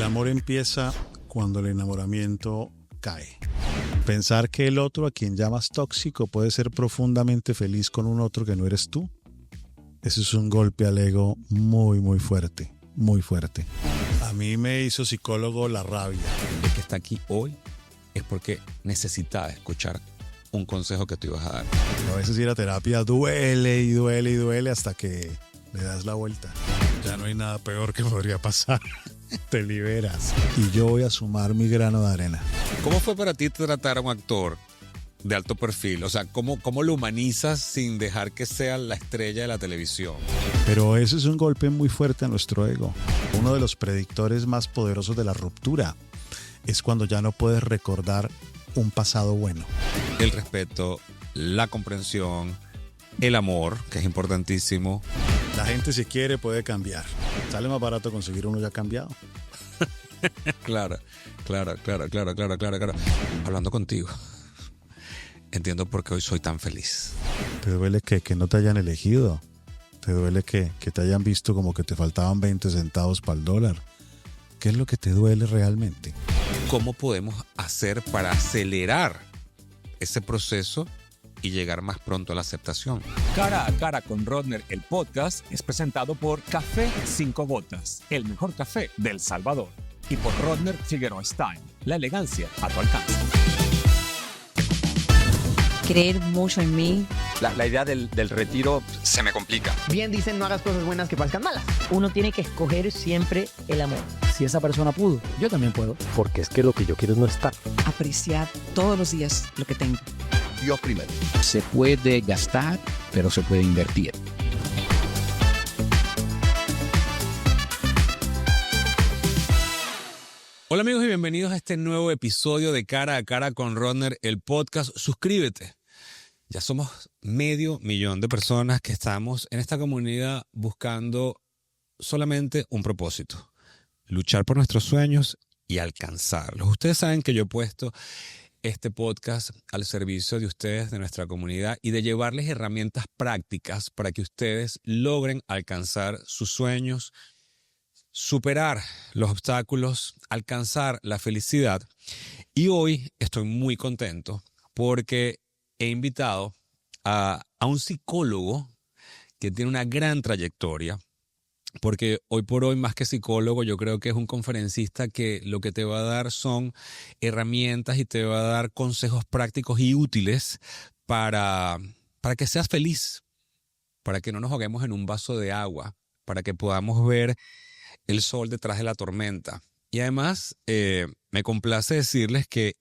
amor empieza cuando el enamoramiento cae. Pensar que el otro a quien llamas tóxico puede ser profundamente feliz con un otro que no eres tú. Eso es un golpe al ego muy, muy fuerte, muy fuerte. A mí me hizo psicólogo la rabia. El que está aquí hoy es porque necesitaba escuchar un consejo que tú ibas a dar. A veces ir a terapia duele y duele y duele hasta que le das la vuelta. Ya no hay nada peor que podría pasar. Te liberas. Y yo voy a sumar mi grano de arena. ¿Cómo fue para ti tratar a un actor de alto perfil? O sea, ¿cómo lo humanizas sin dejar que sea la estrella de la televisión? Pero eso es un golpe muy fuerte a nuestro ego. Uno de los predictores más poderosos de la ruptura es cuando ya no puedes recordar un pasado bueno. El respeto, la comprensión, el amor, que es importantísimo. La gente, si quiere, puede cambiar. Sale más barato conseguir uno ya cambiado. Claro. Hablando contigo, entiendo por qué hoy soy tan feliz. ¿Te duele que no te hayan elegido? ¿Te duele que te hayan visto como que te faltaban 20 centavos para el dólar? ¿Qué es lo que te duele realmente? ¿Cómo podemos hacer para acelerar ese proceso y llegar más pronto a la aceptación? Cara a Cara con Rodner, el podcast, es presentado por Café 5 Gotas, el mejor café del Salvador. Y por Rodner Figueroa Stein, la elegancia a tu alcance. Creer mucho en mí. La idea del retiro se me complica. Bien dicen, no hagas cosas buenas que parezcan malas. Uno tiene que escoger siempre el amor. Si esa persona pudo, yo también puedo. Porque es que lo que yo quiero es no estar. Apreciar todos los días lo que tengo. Dios primero. Se puede gastar, pero se puede invertir. Hola amigos y bienvenidos a este nuevo episodio de Cara a Cara con Rodner, el podcast. Suscríbete. Ya somos 500,000 de personas que estamos en esta comunidad buscando solamente un propósito: luchar por nuestros sueños y alcanzarlos. Ustedes saben que yo he puesto este podcast al servicio de ustedes, de nuestra comunidad, y de llevarles herramientas prácticas para que ustedes logren alcanzar sus sueños, superar los obstáculos, alcanzar la felicidad. Y hoy estoy muy contento porque he invitado a un psicólogo que tiene una gran trayectoria, porque hoy por hoy, más que psicólogo, yo creo que es un conferencista que lo que te va a dar son herramientas y te va a dar consejos prácticos y útiles para que seas feliz, para que no nos ahoguemos en un vaso de agua, para que podamos ver el sol detrás de la tormenta. Y además, me complace decirles que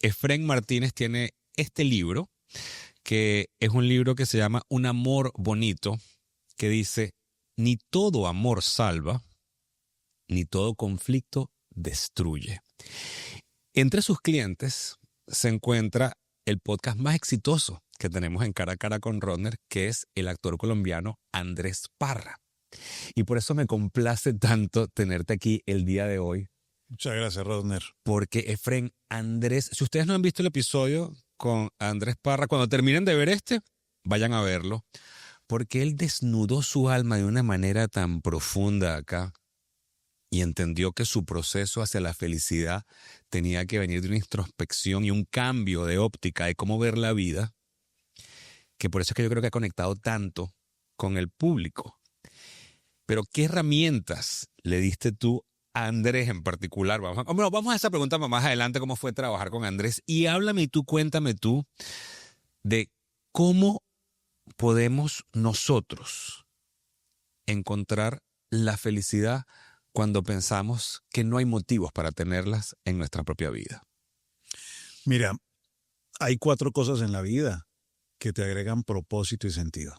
Efrén Martínez tiene este libro, que es un libro que se llama Un amor bonito, que dice: ni todo amor salva, ni todo conflicto destruye. Entre sus clientes se encuentra el podcast más exitoso que tenemos en Cara a Cara con Rodner, que es el actor colombiano Andrés Parra. Y por eso me complace tanto tenerte aquí el día de hoy. Muchas gracias, Rodner. Porque Efrén, Andrés, si ustedes no han visto el episodio con Andrés Parra, cuando terminen de ver vayan a verlo. Porque él desnudó su alma de una manera tan profunda acá y entendió que su proceso hacia la felicidad tenía que venir de una introspección y un cambio de óptica de cómo ver la vida, que por eso es que yo creo que ha conectado tanto con el público. Pero ¿qué herramientas le diste tú a Andrés en particular? Vamos a esa pregunta más adelante, cómo fue trabajar con Andrés. Y háblame tú, cuéntame tú de cómo podemos nosotros encontrar la felicidad cuando pensamos que no hay motivos para tenerlas en nuestra propia vida. Mira, hay 4 cosas en la vida que te agregan propósito y sentido.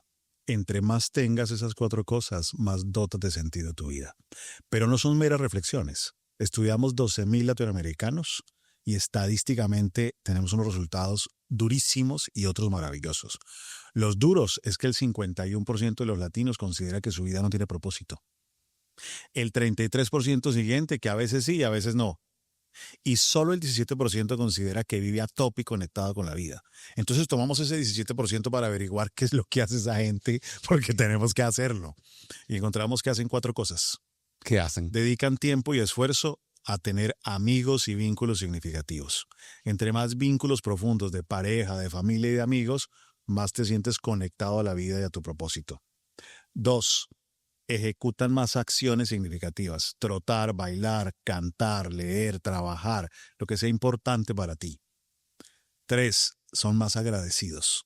Entre más tengas esas 4 cosas, más dotas de sentido tu vida. Pero no son meras reflexiones. Estudiamos 12,000 latinoamericanos y estadísticamente tenemos unos resultados durísimos y otros maravillosos. Los duros es que el 51% de los latinos considera que su vida no tiene propósito. El 33% siguiente que a veces sí y a veces no. Y solo el 17% considera que vive a tope y conectado con la vida. Entonces tomamos ese 17% para averiguar qué es lo que hace esa gente, porque tenemos que hacerlo. Y encontramos que hacen 4 cosas. ¿Qué hacen? Dedican tiempo y esfuerzo a tener amigos y vínculos significativos. Entre más vínculos profundos de pareja, de familia y de amigos, más te sientes conectado a la vida y a tu propósito. 2. Ejecutan más acciones significativas. Trotar, bailar, cantar, leer, trabajar, lo que sea importante para ti. 3. Son más agradecidos.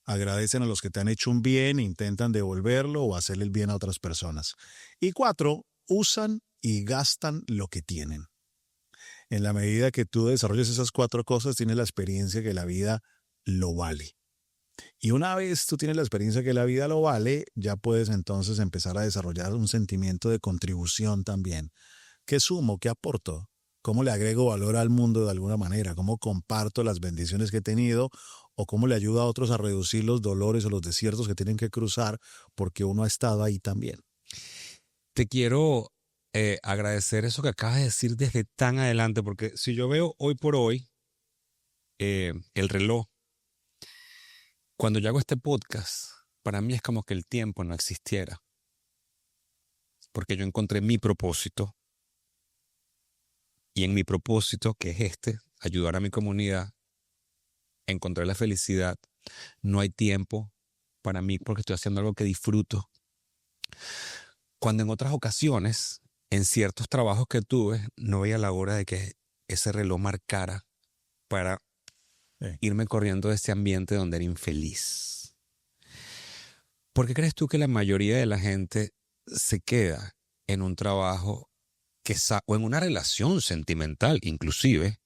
Agradecen a los que te han hecho un bien e intentan devolverlo o hacerle el bien a otras personas. Y 4. Usan y gastan lo que tienen. En la medida que tú desarrolles esas 4 cosas, tienes la experiencia que la vida lo vale. Y una vez tú tienes la experiencia que la vida lo vale, ya puedes entonces empezar a desarrollar un sentimiento de contribución también. ¿Qué sumo? ¿Qué aporto? ¿Cómo le agrego valor al mundo de alguna manera? ¿Cómo comparto las bendiciones que he tenido? ¿O cómo le ayudo a otros a reducir los dolores o los desiertos que tienen que cruzar porque uno ha estado ahí también? Te quiero agradecer eso que acabas de decir desde tan adelante, porque si yo veo hoy por hoy el reloj, cuando yo hago este podcast, para mí es como que el tiempo no existiera, porque yo encontré mi propósito, y en mi propósito, que es ayudar a mi comunidad, encontrar la felicidad. No hay tiempo para mí porque estoy haciendo algo que disfruto. Cuando en otras ocasiones, en ciertos trabajos que tuve, no veía la hora de que ese reloj marcara para irme corriendo de ese ambiente donde era infeliz. ¿Por qué crees tú que la mayoría de la gente se queda en un trabajo o en una relación sentimental inclusive,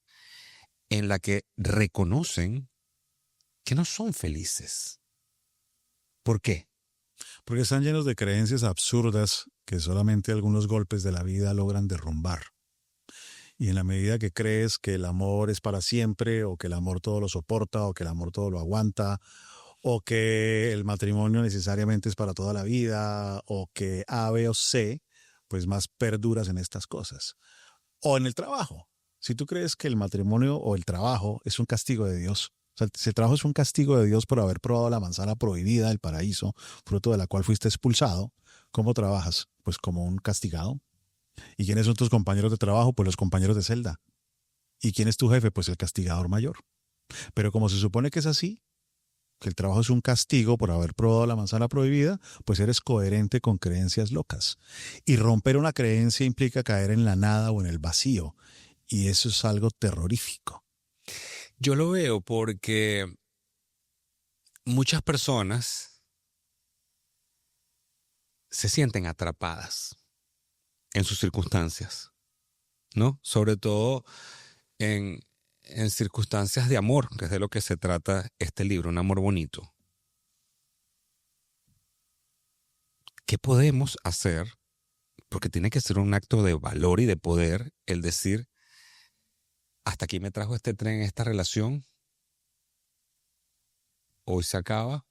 en la que reconocen que no son felices? ¿Por qué? Porque están llenos de creencias absurdas que solamente algunos golpes de la vida logran derrumbar. Y en la medida que crees que el amor es para siempre, o que el amor todo lo soporta, o que el amor todo lo aguanta, o que el matrimonio necesariamente es para toda la vida, o que A, B o C, pues más perduras en estas cosas. O en el trabajo. Si tú crees que el matrimonio o el trabajo es un castigo de Dios, o sea, si el trabajo es un castigo de Dios por haber probado la manzana prohibida del paraíso, fruto de la cual fuiste expulsado, ¿cómo trabajas? Pues como un castigado. ¿Y quiénes son tus compañeros de trabajo? Pues los compañeros de celda. ¿Y quién es tu jefe? Pues el castigador mayor. Pero como se supone que es así, que el trabajo es un castigo por haber probado la manzana prohibida, pues eres coherente con creencias locas. Y romper una creencia implica caer en la nada o en el vacío. Y eso es algo terrorífico. Yo lo veo porque muchas personas se sienten atrapadas en sus circunstancias, ¿no? Sobre todo en circunstancias de amor, que es de lo que se trata este libro, un amor bonito. ¿Qué podemos hacer? Porque tiene que ser un acto de valor y de poder el decir, hasta aquí me trajo este tren, esta relación, hoy se acaba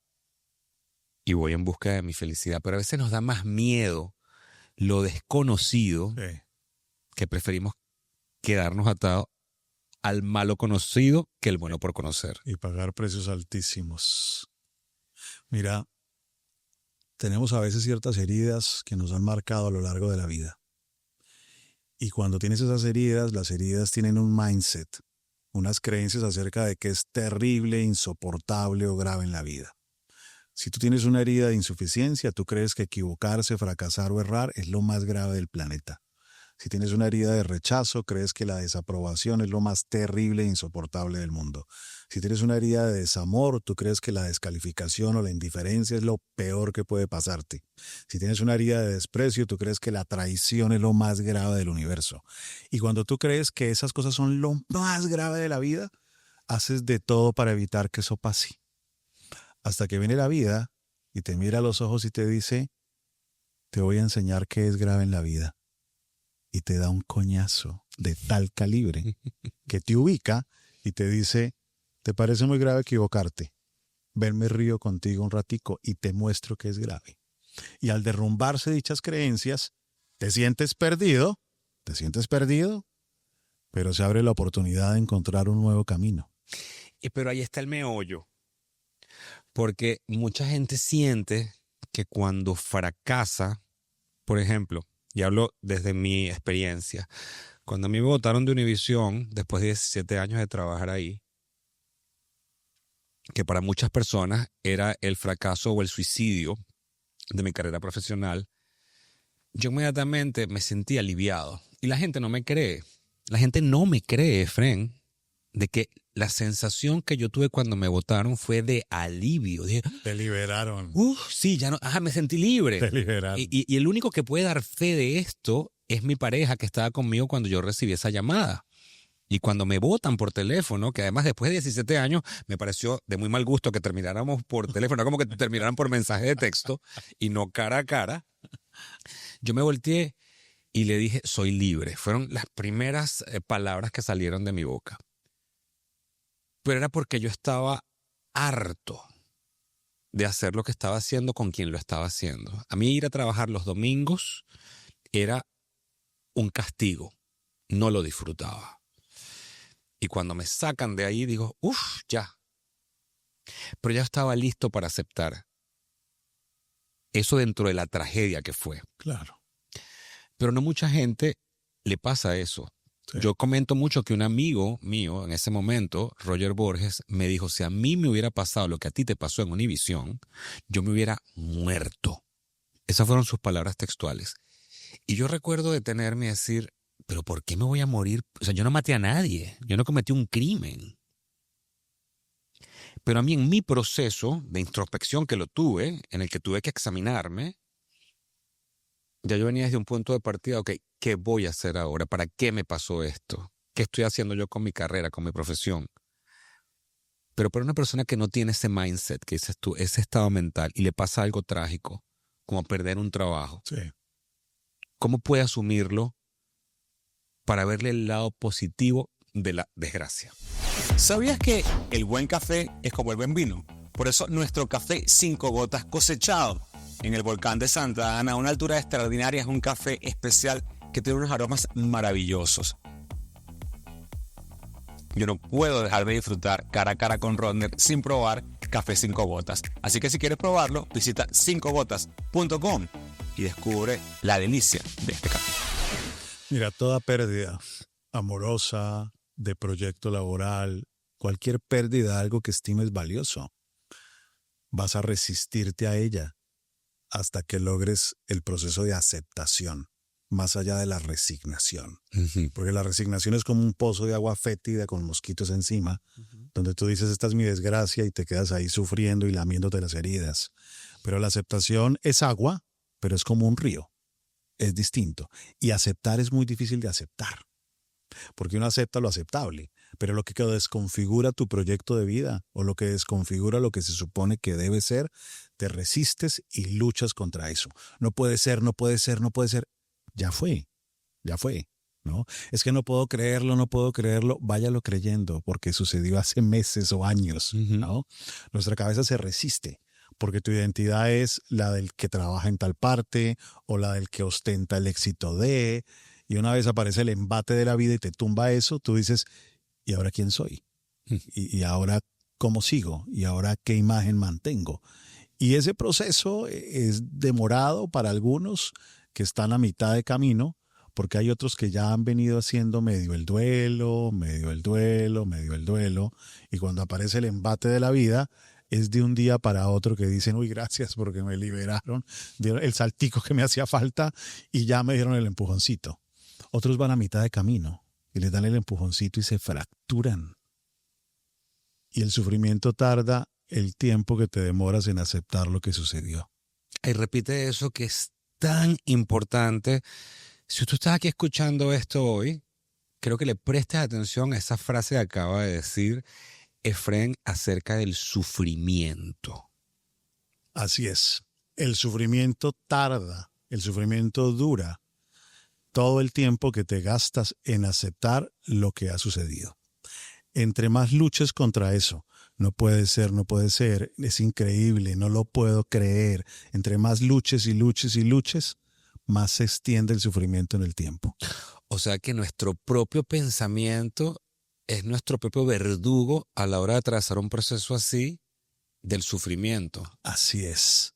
y voy en busca de mi felicidad. Pero a veces nos da más miedo lo desconocido, que preferimos quedarnos atados al malo conocido que el bueno por conocer. Y pagar precios altísimos. Mira, tenemos a veces ciertas heridas que nos han marcado a lo largo de la vida. Y cuando tienes esas heridas, las heridas tienen un mindset, unas creencias acerca de que es terrible, insoportable o grave en la vida. Si tú tienes una herida de insuficiencia, tú crees que equivocarse, fracasar o errar es lo más grave del planeta. Si tienes una herida de rechazo, crees que la desaprobación es lo más terrible e insoportable del mundo. Si tienes una herida de desamor, tú crees que la descalificación o la indiferencia es lo peor que puede pasarte. Si tienes una herida de desprecio, tú crees que la traición es lo más grave del universo. Y cuando tú crees que esas cosas son lo más grave de la vida, haces de todo para evitar que eso pase. Hasta que viene la vida y te mira a los ojos y te dice, te voy a enseñar qué es grave en la vida. Y te da un coñazo de tal calibre que te ubica y te dice, ¿te parece muy grave equivocarte? Ven, me río contigo un ratico y te muestro que es grave. Y al derrumbarse dichas creencias, te sientes perdido, pero se abre la oportunidad de encontrar un nuevo camino. Pero ahí está el meollo. Porque mucha gente siente que cuando fracasa, por ejemplo, y hablo desde mi experiencia, Cuando a mí me botaron de Univisión, después de 17 años de trabajar ahí, que para muchas personas era el fracaso o el suicidio de mi carrera profesional, yo inmediatamente me sentí aliviado. Y la gente no me cree. La gente no me cree, Efren, de que la sensación que yo tuve cuando me botaron fue de alivio. Dije, Te liberaron. sí, ya no, me sentí libre. Te liberaron. Y el único que puede dar fe de esto es mi pareja que estaba conmigo cuando yo recibí esa llamada. Y cuando me botan por teléfono, que además después de 17 años me pareció de muy mal gusto que termináramos por teléfono, como que terminaran por mensaje de texto y no cara a cara, yo me volteé y le dije, soy libre. Fueron las primeras palabras que salieron de mi boca. Pero era porque yo estaba harto de hacer lo que estaba haciendo con quien lo estaba haciendo. A mí ir a trabajar los domingos era un castigo. No lo disfrutaba. Y cuando me sacan de ahí, digo, ya. Pero ya estaba listo para aceptar eso dentro de la tragedia que fue. Claro. Pero no mucha gente le pasa eso. Sí. Yo comento mucho que un amigo mío en ese momento, Roger Borges, me dijo, si a mí me hubiera pasado lo que a ti te pasó en Univisión, yo me hubiera muerto. Esas fueron sus palabras textuales. Y yo recuerdo detenerme y decir, ¿pero por qué me voy a morir? O sea, yo no maté a nadie. Yo no cometí un crimen. Pero a mí en mi proceso de introspección que lo tuve, en el que tuve que examinarme, ya yo venía desde un punto de partida, ok, ¿qué voy a hacer ahora? ¿Para qué me pasó esto? ¿Qué estoy haciendo yo con mi carrera, con mi profesión? Pero para una persona que no tiene ese mindset, que dices tú, ese estado mental, y le pasa algo trágico, como perder un trabajo, sí. ¿Cómo puede asumirlo para verle el lado positivo de la desgracia? ¿Sabías que el buen café es como el buen vino? Por eso nuestro café 5 gotas cosechado en el volcán de Santa Ana, a una altura extraordinaria, es un café especial que tiene unos aromas maravillosos. Yo no puedo dejar de disfrutar cara a cara con Rodner sin probar café 5 gotas. Así que si quieres probarlo, visita 5gotas.com y descubre la delicia de este café. Mira, toda pérdida amorosa, de proyecto laboral, cualquier pérdida, algo que estimes valioso, vas a resistirte a ella hasta que logres el proceso de aceptación, más allá de la resignación. Uh-huh. Porque la resignación es como un pozo de agua fétida con mosquitos encima, donde tú dices, esta es mi desgracia, y te quedas ahí sufriendo y lamiéndote las heridas. Pero la aceptación es agua, pero es como un río. Es distinto. Y aceptar es muy difícil de aceptar. Porque uno acepta lo aceptable, pero lo que desconfigura tu proyecto de vida o lo que desconfigura lo que se supone que debe ser, te resistes y luchas contra eso. No puede ser, no puede ser, no puede ser. Ya fue, ¿no? Es que no puedo creerlo, váyalo creyendo, porque sucedió hace meses o años, ¿no? Nuestra cabeza se resiste, porque tu identidad es la del que trabaja en tal parte o la del que ostenta el éxito de... Y una vez aparece el embate de la vida y te tumba eso, tú dices, ¿y ahora quién soy? ¿Y ahora cómo sigo? ¿Y ahora qué imagen mantengo? Y ese proceso es demorado para algunos que están a mitad de camino, porque hay otros que ya han venido haciendo medio el duelo, y cuando aparece el embate de la vida, es de un día para otro que dicen, uy, gracias porque me liberaron, dieron el saltico que me hacía falta y ya me dieron el empujoncito. Otros van a mitad de camino y les dan el empujoncito y se fracturan. Y el sufrimiento tarda el tiempo que te demoras en aceptar lo que sucedió. Y repite eso que es tan importante. Si tú estás aquí escuchando esto hoy, creo que le prestes atención a esa frase que acaba de decir Efren acerca del sufrimiento. Así es. El sufrimiento tarda, el sufrimiento dura. Todo el tiempo que te gastas en aceptar lo que ha sucedido. Entre más luches contra eso, no puede ser, es increíble, no lo puedo creer. Entre más luches, más se extiende el sufrimiento en el tiempo. O sea que nuestro propio pensamiento es nuestro propio verdugo a la hora de trazar un proceso así del sufrimiento. Así es.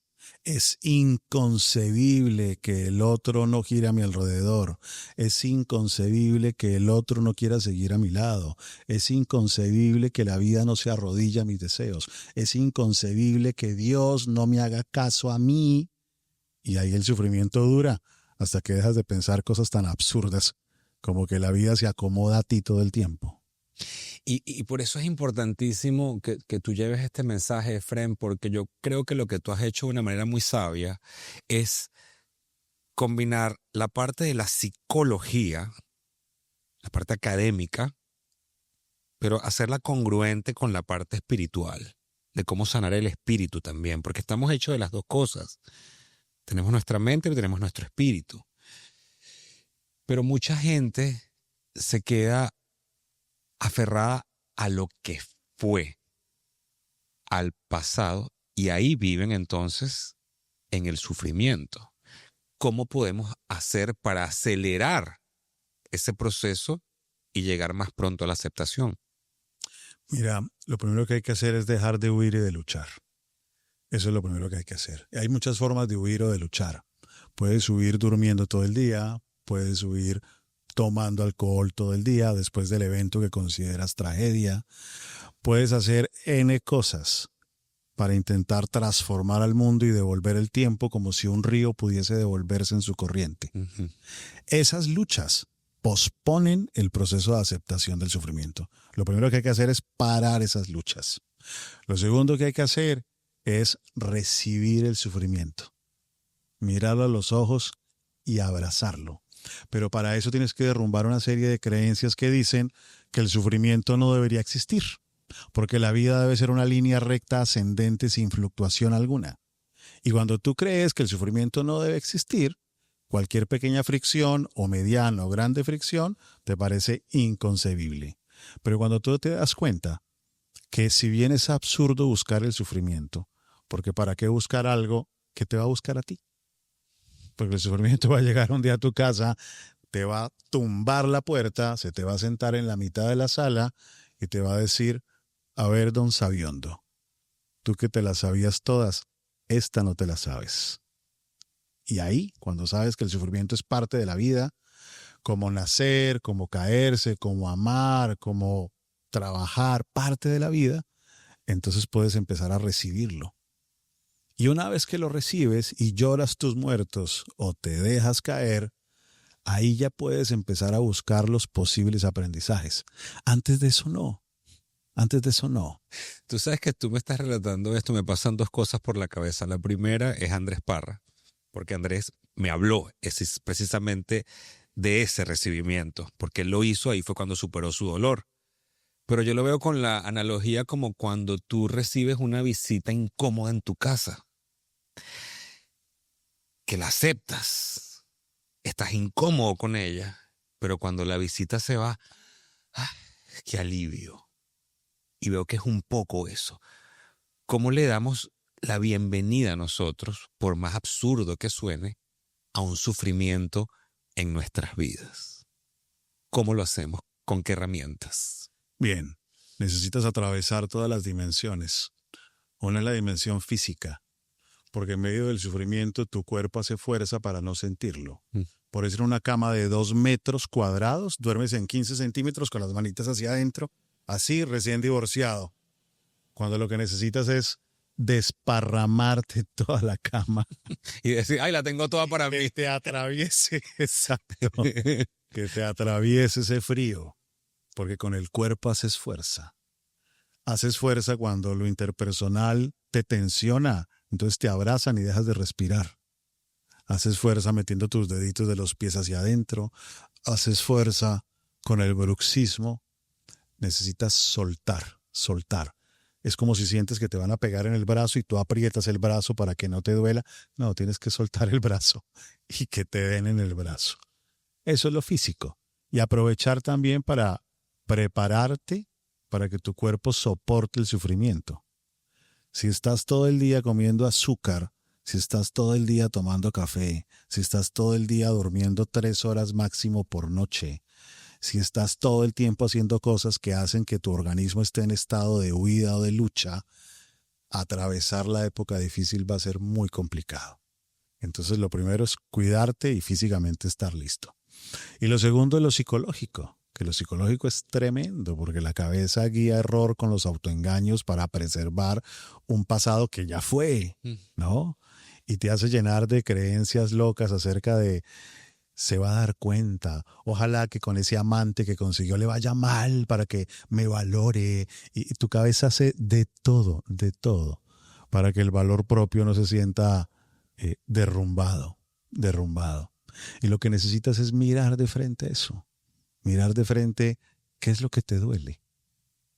Es inconcebible que el otro no gire a mi alrededor. Es inconcebible que el otro no quiera seguir a mi lado. Es inconcebible que la vida no se arrodille a mis deseos. Es inconcebible que Dios no me haga caso a mí. Y ahí el sufrimiento dura hasta que dejas de pensar cosas tan absurdas como que la vida se acomoda a ti todo el tiempo. Y por eso es importantísimo que tú lleves este mensaje, Efrén, porque yo creo que lo que tú has hecho de una manera muy sabia es combinar la parte de la psicología, la parte académica, pero hacerla congruente con la parte espiritual, de cómo sanar el espíritu también, porque estamos hechos de las dos cosas. Tenemos nuestra mente y tenemos nuestro espíritu. Pero mucha gente se queda aferrada a lo que fue, al pasado, y ahí viven entonces en el sufrimiento. ¿Cómo podemos hacer para acelerar ese proceso y llegar más pronto a la aceptación? Mira, lo primero que hay que hacer es dejar de huir y de luchar. Eso es lo primero que hay que hacer. Hay muchas formas de huir o de luchar. Puedes huir durmiendo todo el día, puedes huir tomando alcohol todo el día después del evento que consideras tragedia. Puedes hacer N cosas para intentar transformar al mundo y devolver el tiempo como si un río pudiese devolverse en su corriente. Uh-huh. Esas luchas posponen el proceso de aceptación del sufrimiento. Lo primero que hay que hacer es parar esas luchas. Lo segundo que hay que hacer es recibir el sufrimiento. Mirarlo a los ojos y abrazarlo. Pero para eso tienes que derrumbar una serie de creencias que dicen que el sufrimiento no debería existir, porque la vida debe ser una línea recta ascendente sin fluctuación alguna. Y cuando tú crees que el sufrimiento no debe existir, cualquier pequeña fricción o mediana o grande fricción te parece inconcebible. Pero cuando tú te das cuenta que si bien es absurdo buscar el sufrimiento, porque ¿para qué buscar algo que te va a buscar a ti? Porque el sufrimiento va a llegar un día a tu casa, te va a tumbar la puerta, se te va a sentar en la mitad de la sala y te va a decir, a ver, don Sabiondo, tú que te las sabías todas, esta no te la sabes. Y ahí, cuando sabes que el sufrimiento es parte de la vida, como nacer, como caerse, como amar, como trabajar, parte de la vida, entonces puedes empezar a recibirlo. Y una vez que lo recibes y lloras tus muertos o te dejas caer, ahí ya puedes empezar a buscar los posibles aprendizajes. Antes de eso no. Antes de eso no. Tú sabes que tú me estás relatando esto, me pasan dos cosas por la cabeza. La primera es Andrés Parra, porque Andrés me habló precisamente de ese recibimiento, porque él lo hizo, ahí fue cuando superó su dolor. Pero yo lo veo con la analogía como cuando tú recibes una visita incómoda en tu casa, que la aceptas, estás incómodo con ella, pero cuando la visita se va, ¡ah, qué alivio! Y veo que es un poco eso. ¿Cómo le damos la bienvenida a nosotros, por más absurdo que suene, a un sufrimiento en nuestras vidas? ¿Cómo lo hacemos? ¿Con qué herramientas? Bien, necesitas atravesar todas las dimensiones. Una es la dimensión física, porque en medio del sufrimiento tu cuerpo hace fuerza para no sentirlo. Por eso en una cama de 2 metros cuadrados, duermes en 15 centímetros con las manitas hacia adentro, así recién divorciado, cuando lo que necesitas es desparramarte toda la cama. Y decir, ay, la tengo toda para mí. Que te atraviese, exacto, que te atraviese ese frío. Porque con el cuerpo haces fuerza. Haces fuerza cuando lo interpersonal te tensiona, entonces te abrazan y dejas de respirar. Haces fuerza metiendo tus deditos de los pies hacia adentro. Haces fuerza con el bruxismo. Necesitas soltar, soltar. Es como si sientes que te van a pegar en el brazo y tú aprietas el brazo para que no te duela. No, tienes que soltar el brazo y que te den en el brazo. Eso es lo físico. Y aprovechar también para prepararte para que tu cuerpo soporte el sufrimiento. Si estás todo el día comiendo azúcar, si estás todo el día tomando café, si estás todo el día durmiendo 3 horas máximo por noche, si estás todo el tiempo haciendo cosas que hacen que tu organismo esté en estado de huida o de lucha, atravesar la época difícil va a ser muy complicado. Entonces lo primero es cuidarte y físicamente estar listo. Y lo segundo es lo psicológico, que lo psicológico es tremendo porque la cabeza guía error con los autoengaños para preservar un pasado que ya fue, ¿no? Y te hace llenar de creencias locas acerca de se va a dar cuenta, ojalá que con ese amante que consiguió le vaya mal para que me valore. Y tu cabeza hace de todo, para que el valor propio no se sienta derrumbado. Y lo que necesitas es mirar de frente a eso. Mirar de frente qué es lo que te duele.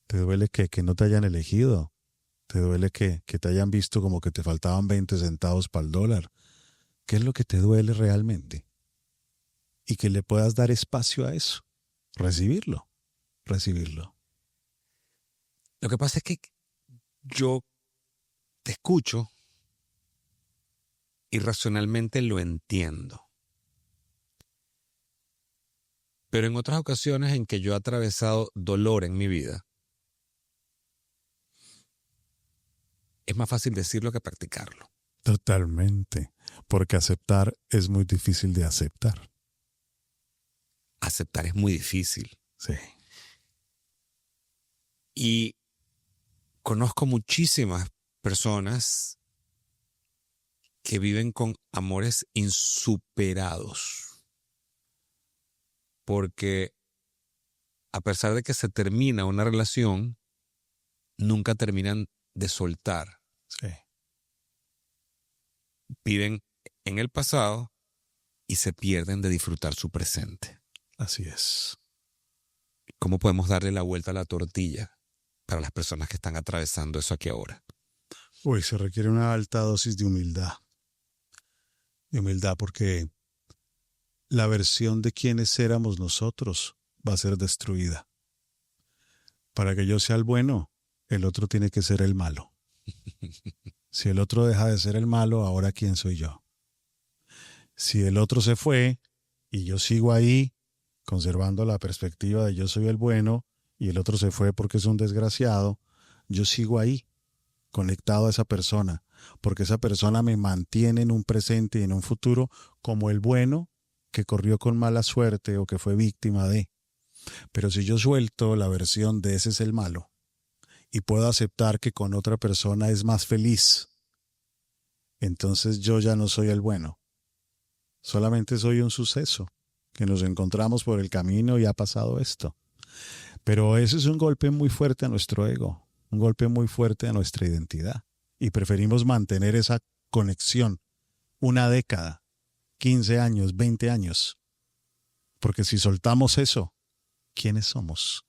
¿Te duele que no te hayan elegido? ¿Te duele que te hayan visto como que te faltaban 20 centavos para el dólar? ¿Qué es lo que te duele realmente? Y que le puedas dar espacio a eso. Recibirlo. Lo que pasa es que yo te escucho y racionalmente lo entiendo. Pero en otras ocasiones en que yo he atravesado dolor en mi vida, es más fácil decirlo que practicarlo. Totalmente. Porque aceptar es muy difícil de aceptar. Aceptar es muy difícil. Sí. Y conozco muchísimas personas que viven con amores insuperados. Porque a pesar de que se termina una relación, nunca terminan de soltar. Sí. Viven en el pasado y se pierden de disfrutar su presente. Así es. ¿Cómo podemos darle la vuelta a la tortilla para las personas que están atravesando eso aquí ahora? Uy, se requiere una alta dosis de humildad. De humildad porque la versión de quienes éramos nosotros va a ser destruida. Para que yo sea el bueno, el otro tiene que ser el malo. Si el otro deja de ser el malo, ahora ¿quién soy yo? Si el otro se fue y yo sigo ahí, conservando la perspectiva de yo soy el bueno y el otro se fue porque es un desgraciado, yo sigo ahí, conectado a esa persona, porque esa persona me mantiene en un presente y en un futuro como el bueno que corrió con mala suerte o que fue víctima de. Pero si yo suelto la versión de ese es el malo y puedo aceptar que con otra persona es más feliz, entonces yo ya no soy el bueno. Solamente soy un suceso, que nos encontramos por el camino y ha pasado esto. Pero ese es un golpe muy fuerte a nuestro ego, un golpe muy fuerte a nuestra identidad. Y preferimos mantener esa conexión una década, 15 años, 20 años. Porque si soltamos eso, ¿quiénes somos?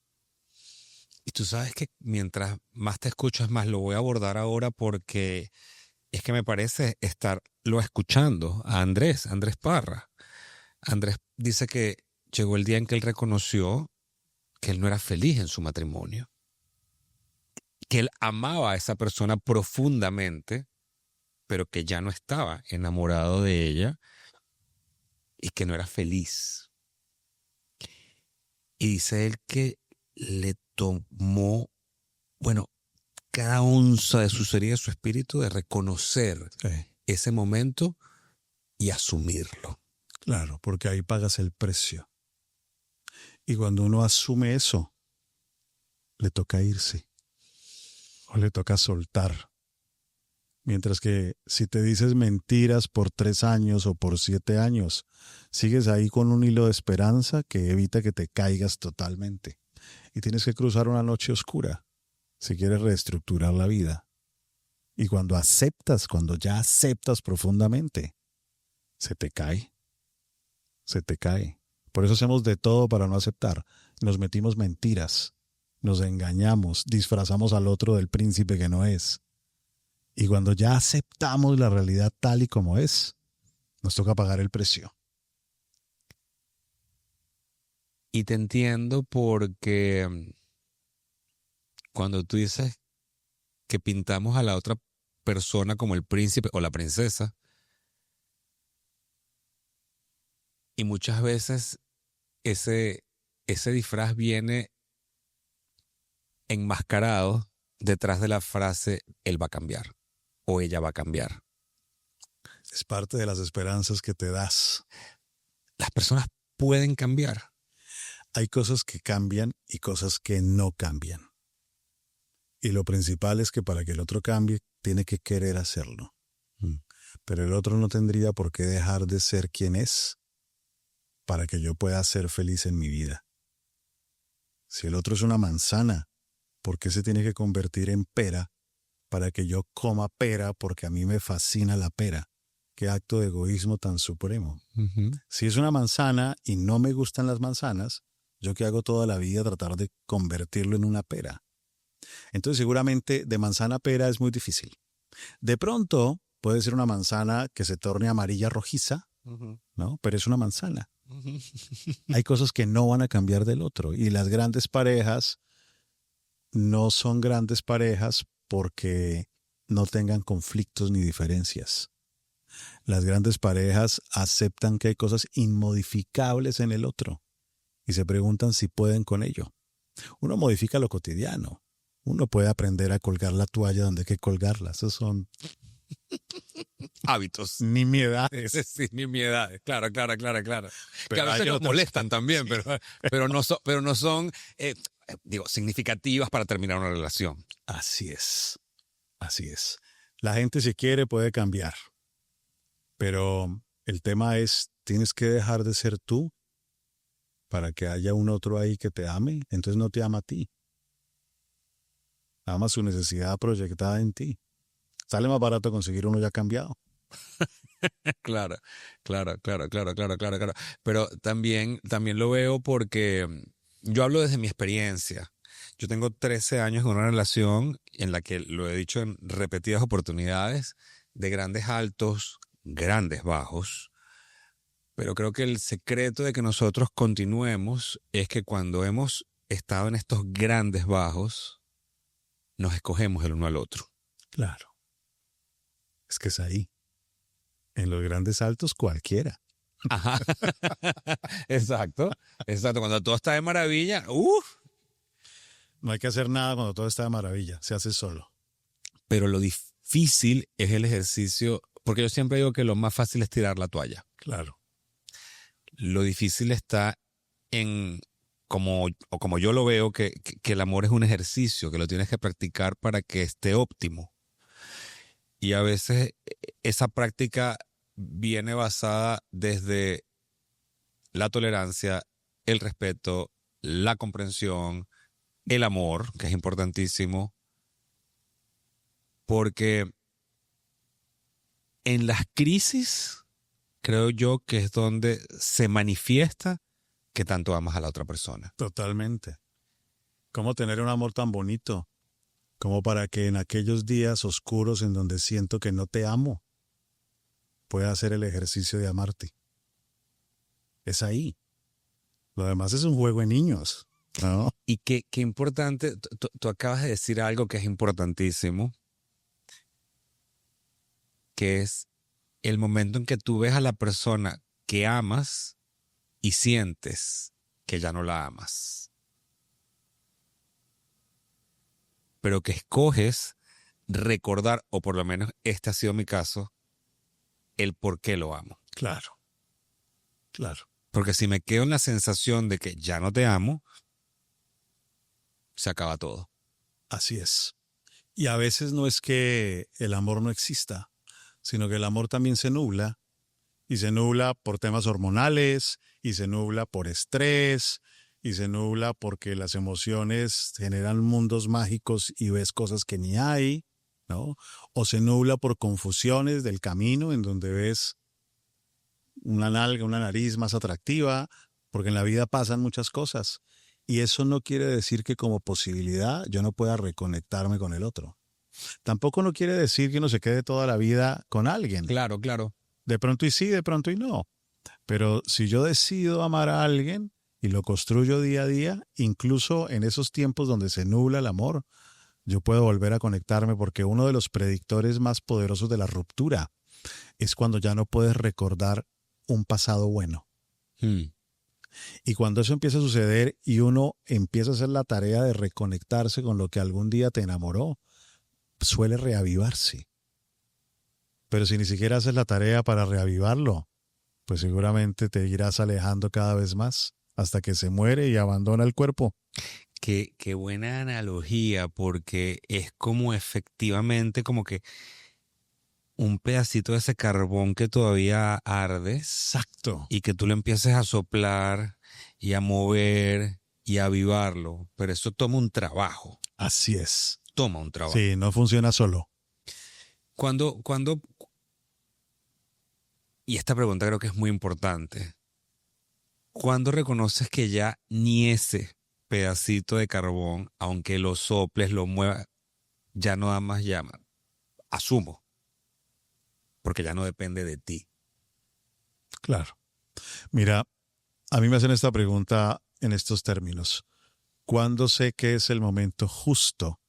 Y tú sabes que mientras más te escuchas, más lo voy a abordar ahora porque es que me parece estarlo escuchando a Andrés Parra. Andrés dice que llegó el día en que él reconoció que él no era feliz en su matrimonio, que él amaba a esa persona profundamente, pero que ya no estaba enamorado de ella y que no era feliz. Y dice él que le tomó, cada onza de su ser y de su espíritu de reconocer ese momento y asumirlo. Claro, porque ahí pagas el precio. Y cuando uno asume eso, le toca irse o le toca soltar. Mientras que si te dices mentiras por 3 años o por 7 años, sigues ahí con un hilo de esperanza que evita que te caigas totalmente. Y tienes que cruzar una noche oscura si quieres reestructurar la vida. Y cuando ya aceptas profundamente, se te cae. Se te cae. Por eso hacemos de todo para no aceptar. Nos metimos mentiras, nos engañamos, disfrazamos al otro del príncipe que no es. Y cuando ya aceptamos la realidad tal y como es, nos toca pagar el precio. Y te entiendo porque cuando tú dices que pintamos a la otra persona como el príncipe o la princesa, y muchas veces ese disfraz viene enmascarado detrás de la frase él va a cambiar o ella va a cambiar? Es parte de las esperanzas que te das. Las personas pueden cambiar. Hay cosas que cambian y cosas que no cambian. Y lo principal es que para que el otro cambie, tiene que querer hacerlo. Pero el otro no tendría por qué dejar de ser quien es para que yo pueda ser feliz en mi vida. Si el otro es una manzana, ¿por qué se tiene que convertir en pera para que yo coma pera porque a mí me fascina la pera? Qué acto de egoísmo tan supremo. Si es una manzana y no me gustan las manzanas, ¿yo qué hago toda la vida? Tratar de convertirlo en una pera. Entonces seguramente de manzana a pera es muy difícil. De pronto puede ser una manzana que se torne amarilla rojiza, ¿no? Pero es una manzana. Hay cosas que no van a cambiar del otro. Y las grandes parejas no son grandes parejas porque no tengan conflictos ni diferencias. Las grandes parejas aceptan que hay cosas inmodificables en el otro y se preguntan si pueden con ello. Uno modifica lo cotidiano. Uno puede aprender a colgar la toalla donde hay que colgarla. Esos son hábitos. Nimiedades. Sí, nimiedades. Claro. Pero Que a veces nos molestan también, pero no son significativas para terminar una relación. Así es. Así es. La gente, si quiere, puede cambiar. Pero el tema es, tienes que dejar de ser tú para que haya un otro ahí que te ame. Entonces no te ama a ti. Ama su necesidad proyectada en ti. Sale más barato conseguir uno ya cambiado. Claro. Pero también lo veo porque yo hablo desde mi experiencia. Yo tengo 13 años con una relación en la que, lo he dicho en repetidas oportunidades, de grandes altos, grandes bajos. Pero creo que el secreto de que nosotros continuemos es que cuando hemos estado en estos grandes bajos, nos escogemos el uno al otro. Claro. Es que es ahí. En los grandes altos, cualquiera. Ajá. Exacto. Cuando todo está de maravilla, No hay que hacer nada cuando todo está de maravilla. Se hace solo. Pero lo difícil es el ejercicio, porque yo siempre digo que lo más fácil es tirar la toalla. Claro. Lo difícil está en, como yo lo veo, que el amor es un ejercicio, que lo tienes que practicar para que esté óptimo. Y a veces esa práctica viene basada desde la tolerancia, el respeto, la comprensión, el amor, que es importantísimo, porque en las crisis creo yo que es donde se manifiesta que tanto amas a la otra persona. Totalmente. ¿Cómo tener un amor tan bonito? Como para que en aquellos días oscuros en donde siento que no te amo, pueda hacer el ejercicio de amarte. Es ahí. Lo demás es un juego de niños, ¿no? Y qué importante, tú acabas de decir algo que es importantísimo, que es el momento en que tú ves a la persona que amas y sientes que ya no la amas. Pero que escoges recordar, o por lo menos este ha sido mi caso, el por qué lo amo. Claro. Porque si me quedo en la sensación de que ya no te amo, se acaba todo. Así es. Y a veces no es que el amor no exista, sino que el amor también se nubla, y se nubla por temas hormonales, y se nubla por estrés, y se nubla porque las emociones generan mundos mágicos y ves cosas que ni hay, ¿no? O se nubla por confusiones del camino en donde ves una nalga, una nariz más atractiva, porque en la vida pasan muchas cosas. Y eso no quiere decir que como posibilidad yo no pueda reconectarme con el otro. Tampoco no quiere decir que uno se quede toda la vida con alguien. Claro. De pronto y sí, de pronto y no. Pero si yo decido amar a alguien y lo construyo día a día, incluso en esos tiempos donde se nubla el amor, yo puedo volver a conectarme, porque uno de los predictores más poderosos de la ruptura es cuando ya no puedes recordar un pasado bueno. Y cuando eso empieza a suceder y uno empieza a hacer la tarea de reconectarse con lo que algún día te enamoró, suele reavivarse. Pero si ni siquiera haces la tarea para reavivarlo, pues seguramente te irás alejando cada vez más hasta que se muere y abandona el cuerpo. Qué buena analogía, porque es como efectivamente como que un pedacito de ese carbón que todavía arde. Exacto. Y que tú lo empieces a soplar y a mover y a avivarlo. Pero eso toma un trabajo. Así es. Toma un trabajo. Sí, no funciona solo. Cuando, y esta pregunta creo que es muy importante. ¿Cuándo reconoces que ya ni ese pedacito de carbón, aunque lo soples, lo muevas, ya no da más llama? Asumo. Porque ya no depende de ti. Claro. Mira, a mí me hacen esta pregunta en estos términos. ¿Cuándo sé que es el momento justo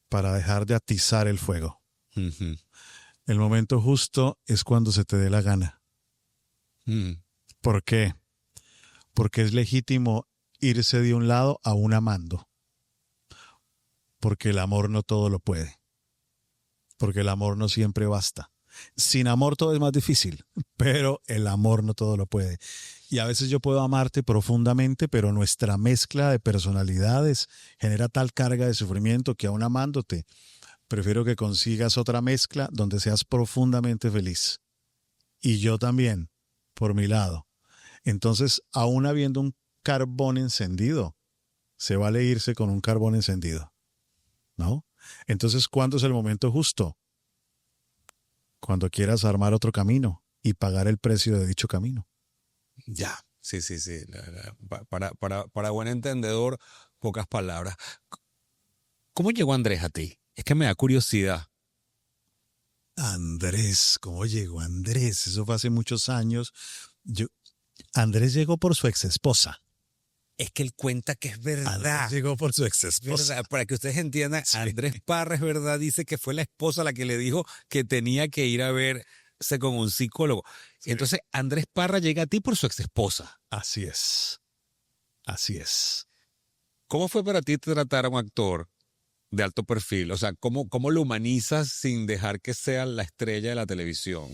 para dejar de atizar el fuego? Uh-huh. El momento justo es cuando se te dé la gana. ¿Por qué? Porque es legítimo irse de un lado a un amando. Porque el amor no todo lo puede. Porque el amor no siempre basta. Sin amor todo es más difícil, pero el amor no todo lo puede. Y a veces yo puedo amarte profundamente, pero nuestra mezcla de personalidades genera tal carga de sufrimiento que aún amándote, prefiero que consigas otra mezcla donde seas profundamente feliz. Y yo también, por mi lado. Entonces, aún habiendo un carbón encendido, se vale irse con un carbón encendido, ¿no? Entonces, ¿cuándo es el momento justo? Cuando quieras armar otro camino y pagar el precio de dicho camino. Ya, sí. Para buen entendedor, pocas palabras. ¿Cómo llegó Andrés a ti? Es que me da curiosidad. Andrés, ¿cómo llegó Andrés? Eso fue hace muchos años. Andrés llegó por su exesposa. Es que él cuenta que es verdad. Andrés llegó por su exesposa. ¿Verdad? Para que ustedes entiendan, Sí. Andrés Parra es verdad, dice que fue la esposa la que le dijo que tenía que ir a verse con un psicólogo. Sí. Entonces, Andrés Parra llega a ti por su exesposa. Así es. Así es. ¿Cómo fue para ti tratar a un actor de alto perfil? O sea, ¿cómo lo humanizas sin dejar que sea la estrella de la televisión?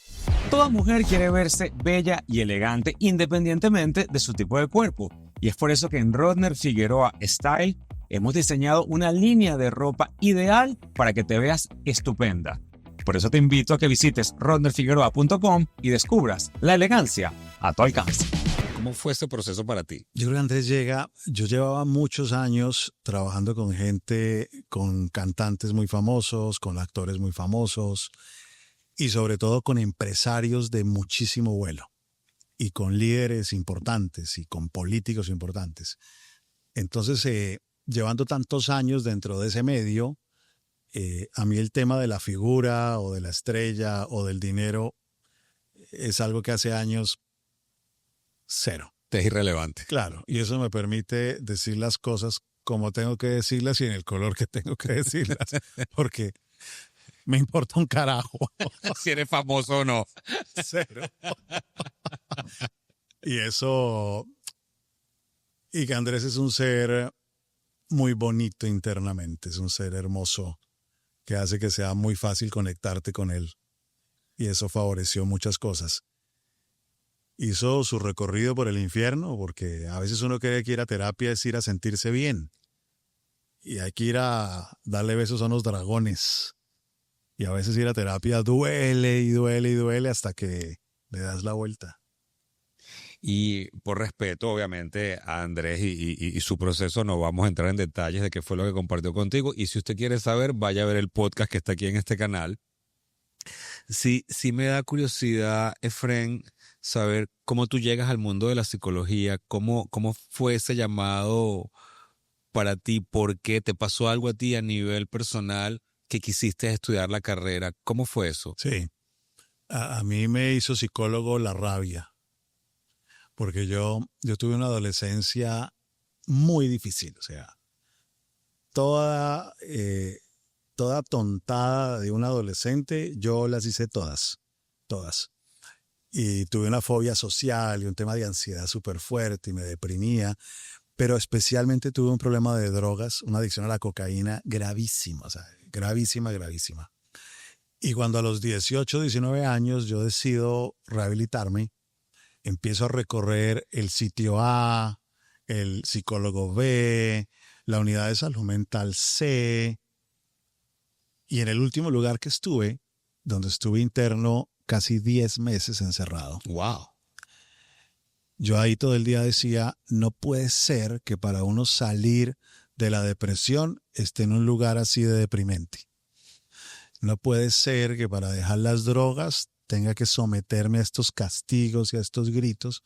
Toda mujer quiere verse bella y elegante independientemente de su tipo de cuerpo. Y es por eso que en Rodner Figueroa Style hemos diseñado una línea de ropa ideal para que te veas estupenda. Por eso te invito a que visites rodnerfigueroa.com y descubras la elegancia a tu alcance. ¿Cómo fue ese proceso para ti? Yo creo que Andrés llega, yo llevaba muchos años trabajando con gente, con cantantes muy famosos, con actores muy famosos y sobre todo con empresarios de muchísimo vuelo y con líderes importantes y con políticos importantes. Entonces, llevando tantos años dentro de ese medio, a mí el tema de la figura o de la estrella o del dinero es algo que hace años cero. Te es irrelevante. Claro, y eso me permite decir las cosas como tengo que decirlas y en el color que tengo que decirlas, porque me importa un carajo. Si eres famoso o no. Cero. Y eso, y que Andrés es un ser muy bonito internamente, es un ser hermoso que hace que sea muy fácil conectarte con él. Y eso favoreció muchas cosas. Hizo su recorrido por el infierno, porque a veces uno cree que ir a terapia es ir a sentirse bien. Y hay que ir a darle besos a unos dragones. Y a veces ir a terapia duele y duele y duele hasta que le das la vuelta. Y por respeto, obviamente, a Andrés y su proceso, no vamos a entrar en detalles de qué fue lo que compartió contigo. Y si usted quiere saber, vaya a ver el podcast que está aquí en este canal. Sí me da curiosidad, Efren, saber cómo tú llegas al mundo de la psicología, cómo fue ese llamado para ti, por qué te pasó algo a ti a nivel personal que quisiste estudiar la carrera. ¿Cómo fue eso? Sí, a mí me hizo psicólogo la rabia. Porque yo tuve una adolescencia muy difícil, o sea, toda tontada de un adolescente, yo las hice todas. y tuve una fobia social y un tema de ansiedad súper fuerte y me deprimía, pero especialmente tuve un problema de drogas, una adicción a la cocaína gravísima, o sea, gravísima, gravísima. Y cuando a los 18, 19 años yo decido rehabilitarme, empiezo a recorrer el sitio A, el psicólogo B, la unidad de salud mental C, y en el último lugar que estuve, donde estuve interno casi 10 meses encerrado. Wow. Yo ahí todo el día decía, no puede ser que para uno salir de la depresión esté en un lugar así de deprimente. No puede ser que para dejar las drogas tenga que someterme a estos castigos y a estos gritos.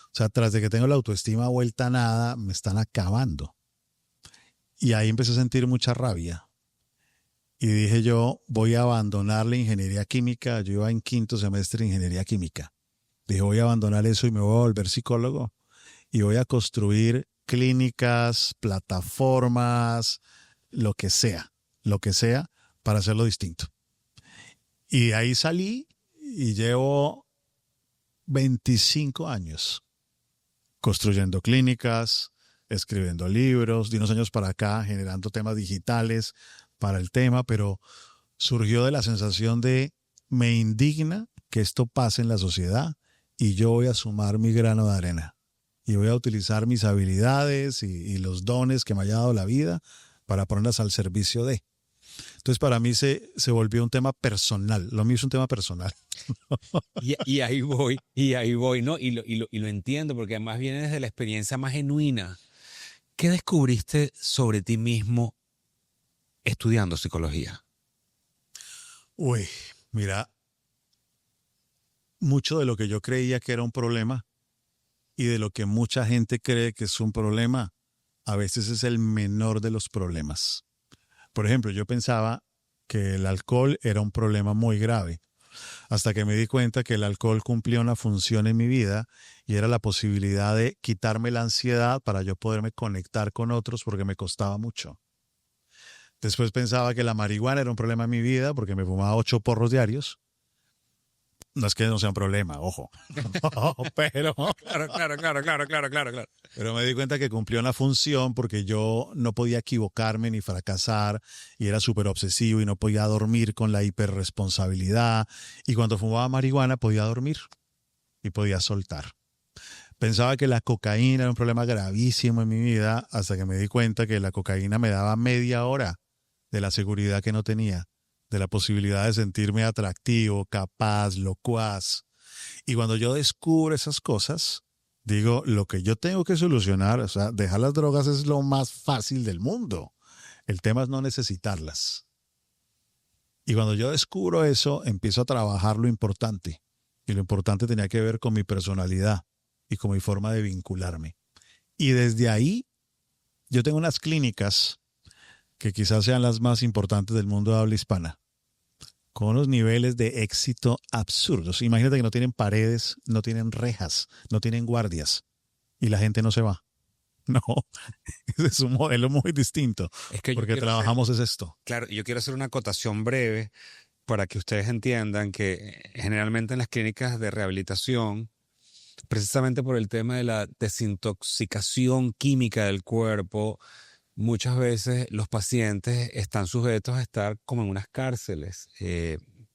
O sea, tras de que tengo la autoestima vuelta a nada, me están acabando. Y ahí empecé a sentir mucha rabia. Y dije yo, voy a abandonar la ingeniería química. Yo iba en 5º semestre de ingeniería química. Dije, voy a abandonar eso y me voy a volver psicólogo. Y voy a construir clínicas, plataformas, lo que sea, para hacerlo distinto. Y de ahí salí y llevo 25 años construyendo clínicas, escribiendo libros, de unos años para acá generando temas digitales para el tema, pero surgió de la sensación de me indigna que esto pase en la sociedad y yo voy a sumar mi grano de arena y voy a utilizar mis habilidades y los dones que me haya dado la vida para ponerlas al servicio de. Entonces para mí se volvió un tema personal, lo mío es un tema personal. Y ahí voy, ¿no? Y lo entiendo porque además viene desde la experiencia más genuina. ¿Qué descubriste sobre ti mismo estudiando psicología? Uy, mira, mucho de lo que yo creía que era un problema y de lo que mucha gente cree que es un problema, a veces es el menor de los problemas. Por ejemplo, yo pensaba que el alcohol era un problema muy grave, hasta que me di cuenta que el alcohol cumplía una función en mi vida y era la posibilidad de quitarme la ansiedad para yo poderme conectar con otros porque me costaba mucho. Después pensaba que la marihuana era un problema en mi vida porque me fumaba 8 porros diarios. No es que no sea un problema, ojo. Pero Claro. Pero me di cuenta que cumplió una función porque yo no podía equivocarme ni fracasar y era súper obsesivo y no podía dormir con la hiperresponsabilidad. Y cuando fumaba marihuana podía dormir y podía soltar. Pensaba que la cocaína era un problema gravísimo en mi vida hasta que me di cuenta que la cocaína me daba media hora de la seguridad que no tenía, de la posibilidad de sentirme atractivo, capaz, locuaz. Y cuando yo descubro esas cosas, digo, lo que yo tengo que solucionar, o sea, dejar las drogas es lo más fácil del mundo. El tema es no necesitarlas. Y cuando yo descubro eso, empiezo a trabajar lo importante. Y lo importante tenía que ver con mi personalidad y con mi forma de vincularme. Y desde ahí, yo tengo unas clínicas que quizás sean las más importantes del mundo de habla hispana, con unos niveles de éxito absurdos. Imagínate que no tienen paredes, no tienen rejas, no tienen guardias y la gente no se va. No, ese es un modelo muy distinto. Es que porque trabajamos es esto. Claro, yo quiero hacer una acotación breve para que ustedes entiendan que generalmente en las clínicas de rehabilitación, precisamente por el tema de la desintoxicación química del cuerpo, muchas veces los pacientes están sujetos a estar como en unas cárceles,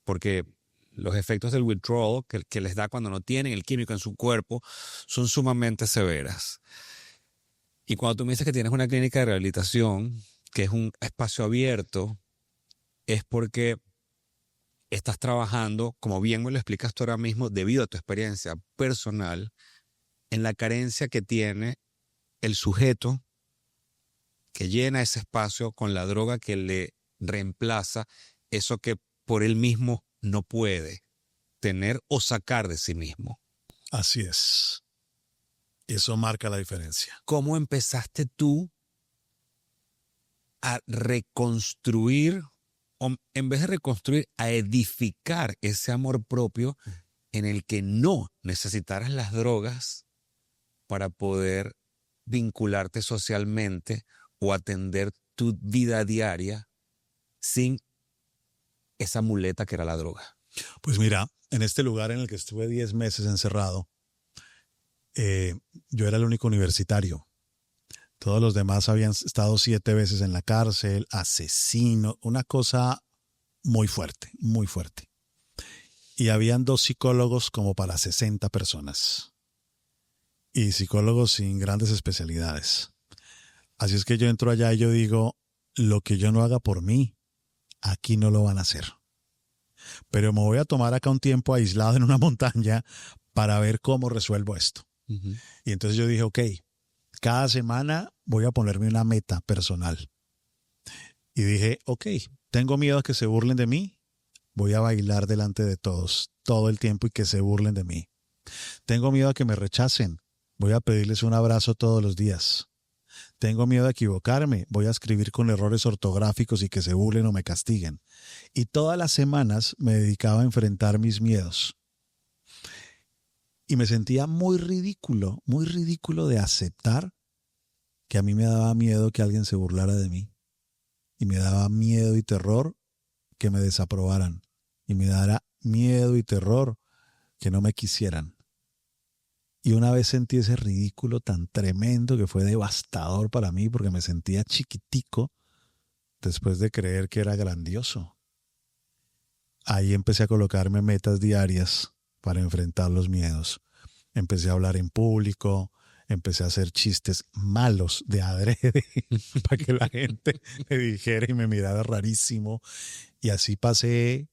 porque los efectos del withdrawal que les da cuando no tienen el químico en su cuerpo son sumamente severas. Y cuando tú me dices que tienes una clínica de rehabilitación, que es un espacio abierto, es porque estás trabajando, como bien me lo explicas tú ahora mismo, debido a tu experiencia personal, en la carencia que tiene el sujeto que llena ese espacio con la droga que le reemplaza eso que por él mismo no puede tener o sacar de sí mismo. Así es. Y eso marca la diferencia. ¿Cómo empezaste tú a reconstruir, o en vez de reconstruir, a edificar ese amor propio en el que no necesitaras las drogas para poder vincularte socialmente o atender tu vida diaria sin esa muleta que era la droga? Pues mira, en este lugar en el que estuve 10 meses encerrado, yo era el único universitario. Todos los demás habían estado 7 veces en la cárcel, asesino, una cosa muy fuerte, muy fuerte. Y habían 2 psicólogos como para 60 personas. Y psicólogos sin grandes especialidades. Así es que yo entro allá y yo digo, lo que yo no haga por mí, aquí no lo van a hacer. Pero me voy a tomar acá un tiempo aislado en una montaña para ver cómo resuelvo esto. Y entonces yo dije, ok, cada semana voy a ponerme una meta personal. Y dije, ok, tengo miedo a que se burlen de mí, voy a bailar delante de todos todo el tiempo y que se burlen de mí. Tengo miedo a que me rechacen, voy a pedirles un abrazo todos los días. Tengo miedo a equivocarme, voy a escribir con errores ortográficos y que se burlen o me castiguen. Y todas las semanas me dedicaba a enfrentar mis miedos. Y me sentía muy ridículo de aceptar que a mí me daba miedo que alguien se burlara de mí. Y me daba miedo y terror que me desaprobaran. Y me daba miedo y terror que no me quisieran. Y una vez sentí ese ridículo tan tremendo que fue devastador para mí porque me sentía chiquitico después de creer que era grandioso. Ahí empecé a colocarme metas diarias para enfrentar los miedos. Empecé a hablar en público, empecé a hacer chistes malos de adrede para que la gente me dijera y me mirara rarísimo. Y así pasé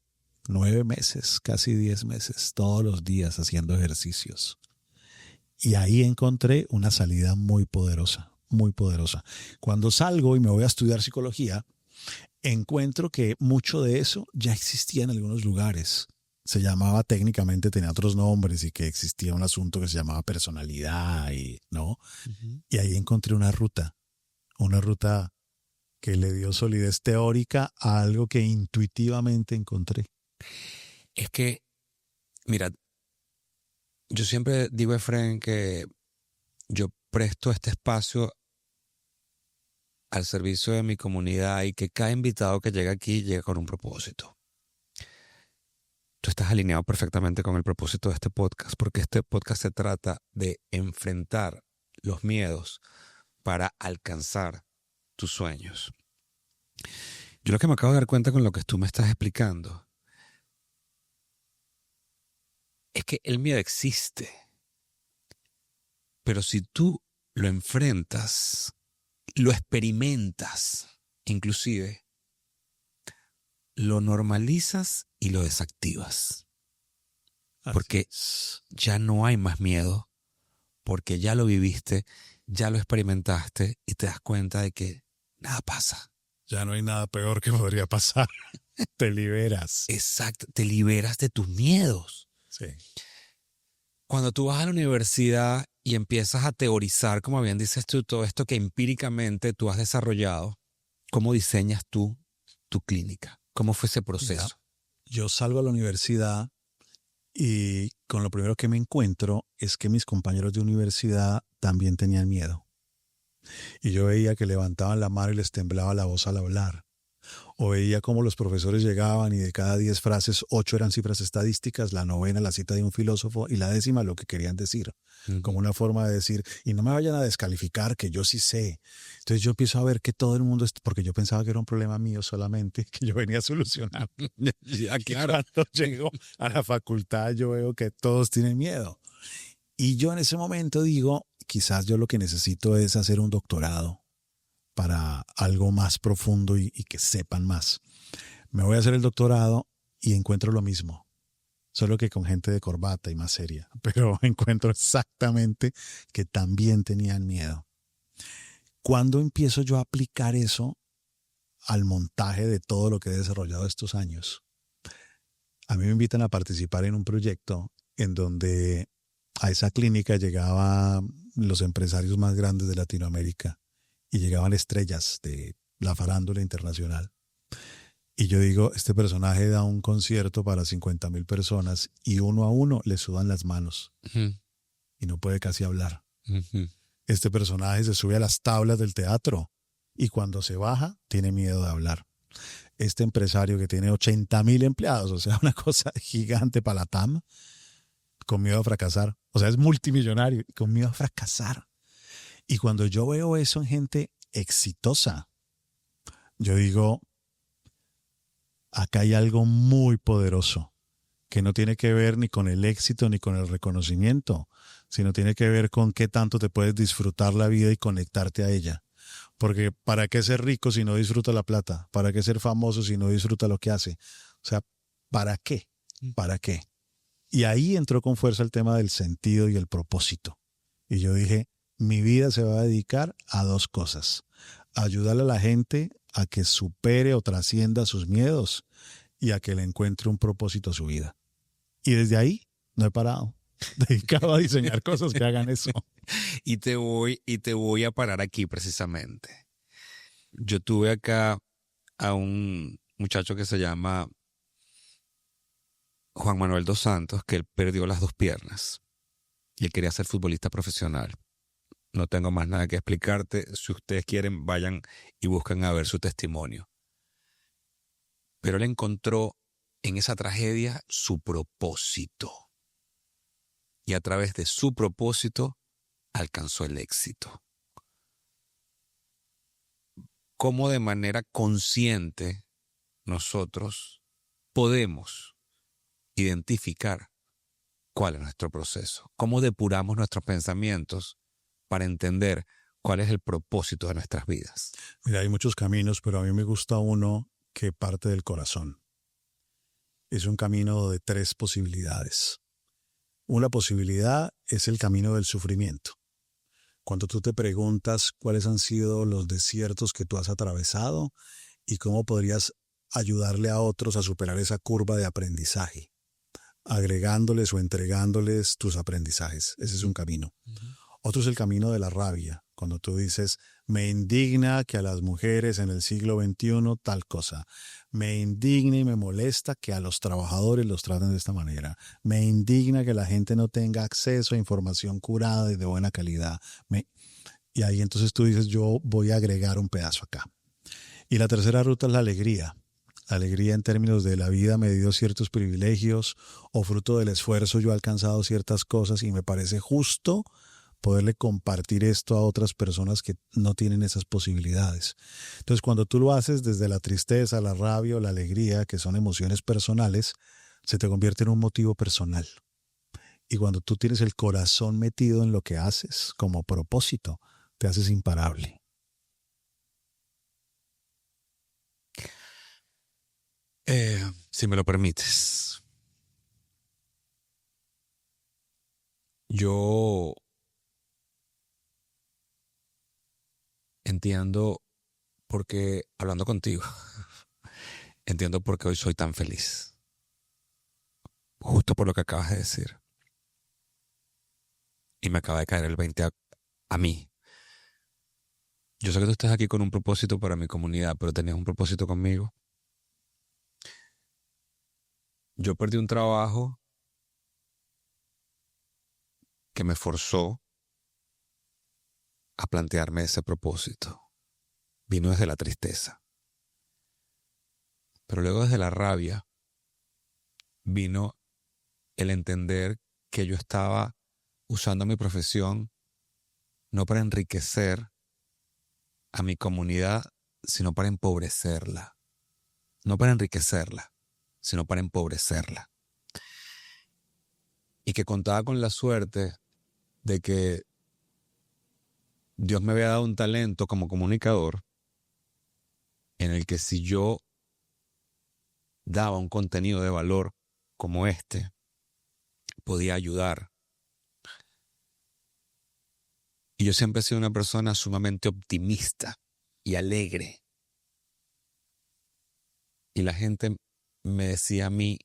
9 meses, casi 10 meses, todos los días haciendo ejercicios. Y ahí encontré una salida muy poderosa, muy poderosa. Cuando salgo y me voy a estudiar psicología, encuentro que mucho de eso ya existía en algunos lugares. Se llamaba técnicamente, tenía otros nombres y que existía un asunto que se llamaba personalidad, ¿no? Y ahí encontré una ruta que le dio solidez teórica a algo que intuitivamente encontré. Es que, mira, yo siempre digo, Efraín, que yo presto este espacio al servicio de mi comunidad y que cada invitado que llega aquí llega con un propósito. Tú estás alineado perfectamente con el propósito de este podcast, porque este podcast se trata de enfrentar los miedos para alcanzar tus sueños. Yo lo que me acabo de dar cuenta con lo que tú me estás explicando es que el miedo existe, pero si tú lo enfrentas, lo experimentas, inclusive, lo normalizas y lo desactivas. Porque ya no hay más miedo, porque ya lo viviste, ya lo experimentaste y te das cuenta de que nada pasa. Ya no hay nada peor que podría pasar. Te liberas. Exacto, te liberas de tus miedos. Sí. Cuando tú vas a la universidad y empiezas a teorizar, como bien dices tú, todo esto que empíricamente tú has desarrollado, ¿cómo diseñas tú tu clínica? ¿Cómo fue ese proceso? Mira, yo salgo a la universidad y con lo primero que me encuentro es que mis compañeros de universidad también tenían miedo. Y yo veía que levantaban la mano y les temblaba la voz al hablar. O veía cómo los profesores llegaban y de cada 10 frases, 8 eran cifras estadísticas, la 9 la cita de un filósofo y la 10 lo que querían decir. Como una forma de decir, y no me vayan a descalificar, que yo sí sé. Entonces yo empiezo a ver que todo el mundo, porque yo pensaba que era un problema mío solamente, que yo venía a solucionar. Claro. Cuando llego a la facultad yo veo que todos tienen miedo. Y yo en ese momento digo, quizás yo lo que necesito es hacer un doctorado para algo más profundo y que sepan más. Me voy a hacer el doctorado y encuentro lo mismo, solo que con gente de corbata y más seria, pero encuentro exactamente que también tenían miedo. ¿Cuándo empiezo yo a aplicar eso al montaje de todo lo que he desarrollado estos años? A mí me invitan a participar en un proyecto en donde a esa clínica llegaban los empresarios más grandes de Latinoamérica y llegaban estrellas de la farándula internacional. Y yo digo, este personaje da un concierto para 50,000 personas y uno a uno le sudan las manos y no puede casi hablar. Este personaje se sube a las tablas del teatro y cuando se baja tiene miedo de hablar. este empresario que tiene 80,000 empleados, o sea, una cosa gigante para la TAM, con miedo a fracasar. O sea, es multimillonario y con miedo a fracasar. Y cuando yo veo eso en gente exitosa, yo digo, acá hay algo muy poderoso que no tiene que ver ni con el éxito ni con el reconocimiento, sino tiene que ver con qué tanto te puedes disfrutar la vida y conectarte a ella. Porque ¿para qué ser rico si no disfruta la plata? ¿Para qué ser famoso si no disfruta lo que hace? O sea, ¿para qué? ¿Para qué? Y ahí entró con fuerza el tema del sentido y el propósito. Y yo dije, mi vida se va a dedicar a dos cosas. Ayudarle a la gente a que supere o trascienda sus miedos y a que le encuentre un propósito a su vida. Y desde ahí no he parado. Dedicado a diseñar cosas que hagan eso. Y te voy a parar aquí precisamente. Yo tuve acá a un muchacho que se llama Juan Manuel dos Santos, que él perdió las 2 piernas y él quería ser futbolista profesional. No tengo más nada que explicarte. Si ustedes quieren, vayan y buscan a ver su testimonio. Pero él encontró en esa tragedia su propósito. Y a través de su propósito alcanzó el éxito. Cómo de manera consciente nosotros podemos identificar cuál es nuestro proceso. Cómo depuramos nuestros pensamientos para entender cuál es el propósito de nuestras vidas. Mira, hay muchos caminos, pero a mí me gusta uno que parte del corazón. Es un camino de 3 posibilidades. Una posibilidad es el camino del sufrimiento. Cuando tú te preguntas cuáles han sido los desiertos que tú has atravesado y cómo podrías ayudarle a otros a superar esa curva de aprendizaje, agregándoles o entregándoles tus aprendizajes. Ese es un camino. Otro es el camino de la rabia. Cuando tú dices, me indigna que a las mujeres en el siglo XXI tal cosa. Me indigna y me molesta que a los trabajadores los traten de esta manera. Me indigna que la gente no tenga acceso a información curada y de buena calidad. Y ahí entonces tú dices, yo voy a agregar un pedazo acá. Y la tercera ruta es la alegría. La alegría en términos de la vida me dio ciertos privilegios o fruto del esfuerzo yo he alcanzado ciertas cosas y me parece justo poderle compartir esto a otras personas que no tienen esas posibilidades. Entonces, cuando tú lo haces desde la tristeza, la rabia o la alegría, que son emociones personales, se te convierte en un motivo personal. Y cuando tú tienes el corazón metido en lo que haces como propósito, te haces imparable. Si me lo permites, yo entiendo por qué, hablando contigo, entiendo por qué hoy soy tan feliz. Justo por lo que acabas de decir. Y me acaba de caer el 20 a mí. Yo sé que tú estás aquí con un propósito para mi comunidad, pero tenías un propósito conmigo. Yo perdí un trabajo que me forzó a plantearme ese propósito. Vino desde la tristeza. Pero luego desde la rabia vino el entender que yo estaba usando mi profesión no para enriquecer a mi comunidad, sino para empobrecerla. No para enriquecerla, sino para empobrecerla. Y que contaba con la suerte de que Dios me había dado un talento como comunicador en el que si yo daba un contenido de valor como este, podía ayudar. Y yo siempre he sido una persona sumamente optimista y alegre. Y la gente me decía a mí,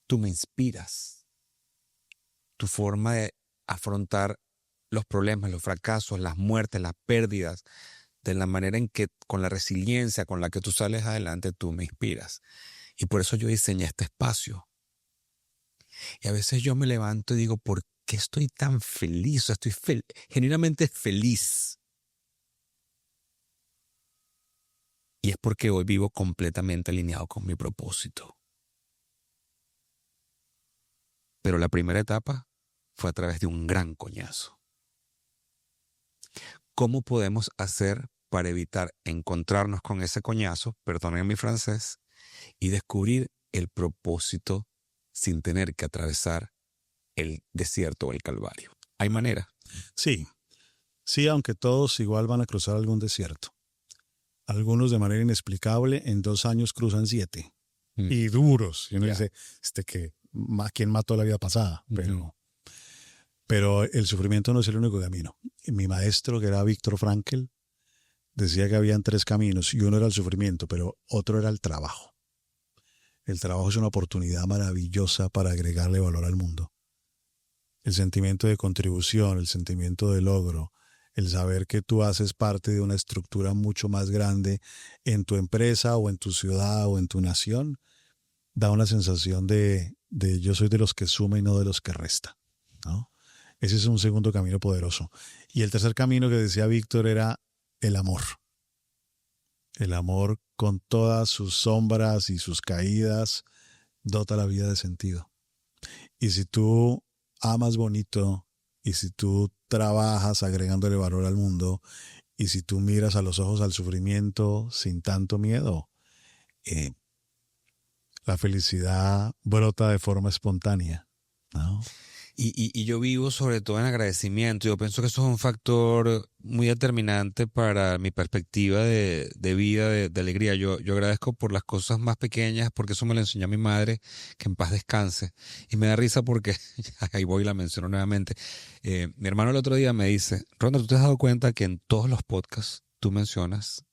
tú me inspiras. Tu forma de afrontar los problemas, los fracasos, las muertes, las pérdidas, de la manera en que, con la resiliencia con la que tú sales adelante, tú me inspiras. Y por eso yo diseñé este espacio. Y a veces yo me levanto y digo, ¿por qué estoy tan feliz? O sea, estoy genuinamente feliz. Y es porque hoy vivo completamente alineado con mi propósito. Pero la primera etapa fue a través de un gran coñazo. ¿Cómo podemos hacer para evitar encontrarnos con ese coñazo, perdonen mi francés, y descubrir el propósito sin tener que atravesar el desierto o el calvario? ¿Hay manera? Sí, aunque todos igual van a cruzar algún desierto. Algunos de manera inexplicable en 2 años cruzan 7. Y duros. Y uno dice, ¿quién mató la vida pasada? Pero el sufrimiento no es el único camino. Y mi maestro, que era Víctor Frankl, decía que habían 3 caminos y uno era el sufrimiento, pero otro era el trabajo. El trabajo es una oportunidad maravillosa para agregarle valor al mundo. El sentimiento de contribución, el sentimiento de logro, el saber que tú haces parte de una estructura mucho más grande en tu empresa o en tu ciudad o en tu nación, da una sensación de yo soy de los que suma y no de los que resta, ¿no? Ese es un segundo camino poderoso. Y el tercer camino que decía Víctor era el amor. El amor, con todas sus sombras y sus caídas, dota la vida de sentido. Y si tú amas bonito, y si tú trabajas agregándole valor al mundo, y si tú miras a los ojos al sufrimiento sin tanto miedo, la felicidad brota de forma espontánea, ¿no? Y yo vivo sobre todo en agradecimiento. Yo pienso que eso es un factor muy determinante para mi perspectiva de vida, de alegría. Yo agradezco por las cosas más pequeñas, porque eso me lo enseñó mi madre, que en paz descanse. Y me da risa porque, ahí voy y la menciono nuevamente, mi hermano el otro día me dice, Ronda, ¿tú te has dado cuenta que en todos los podcasts tú mencionas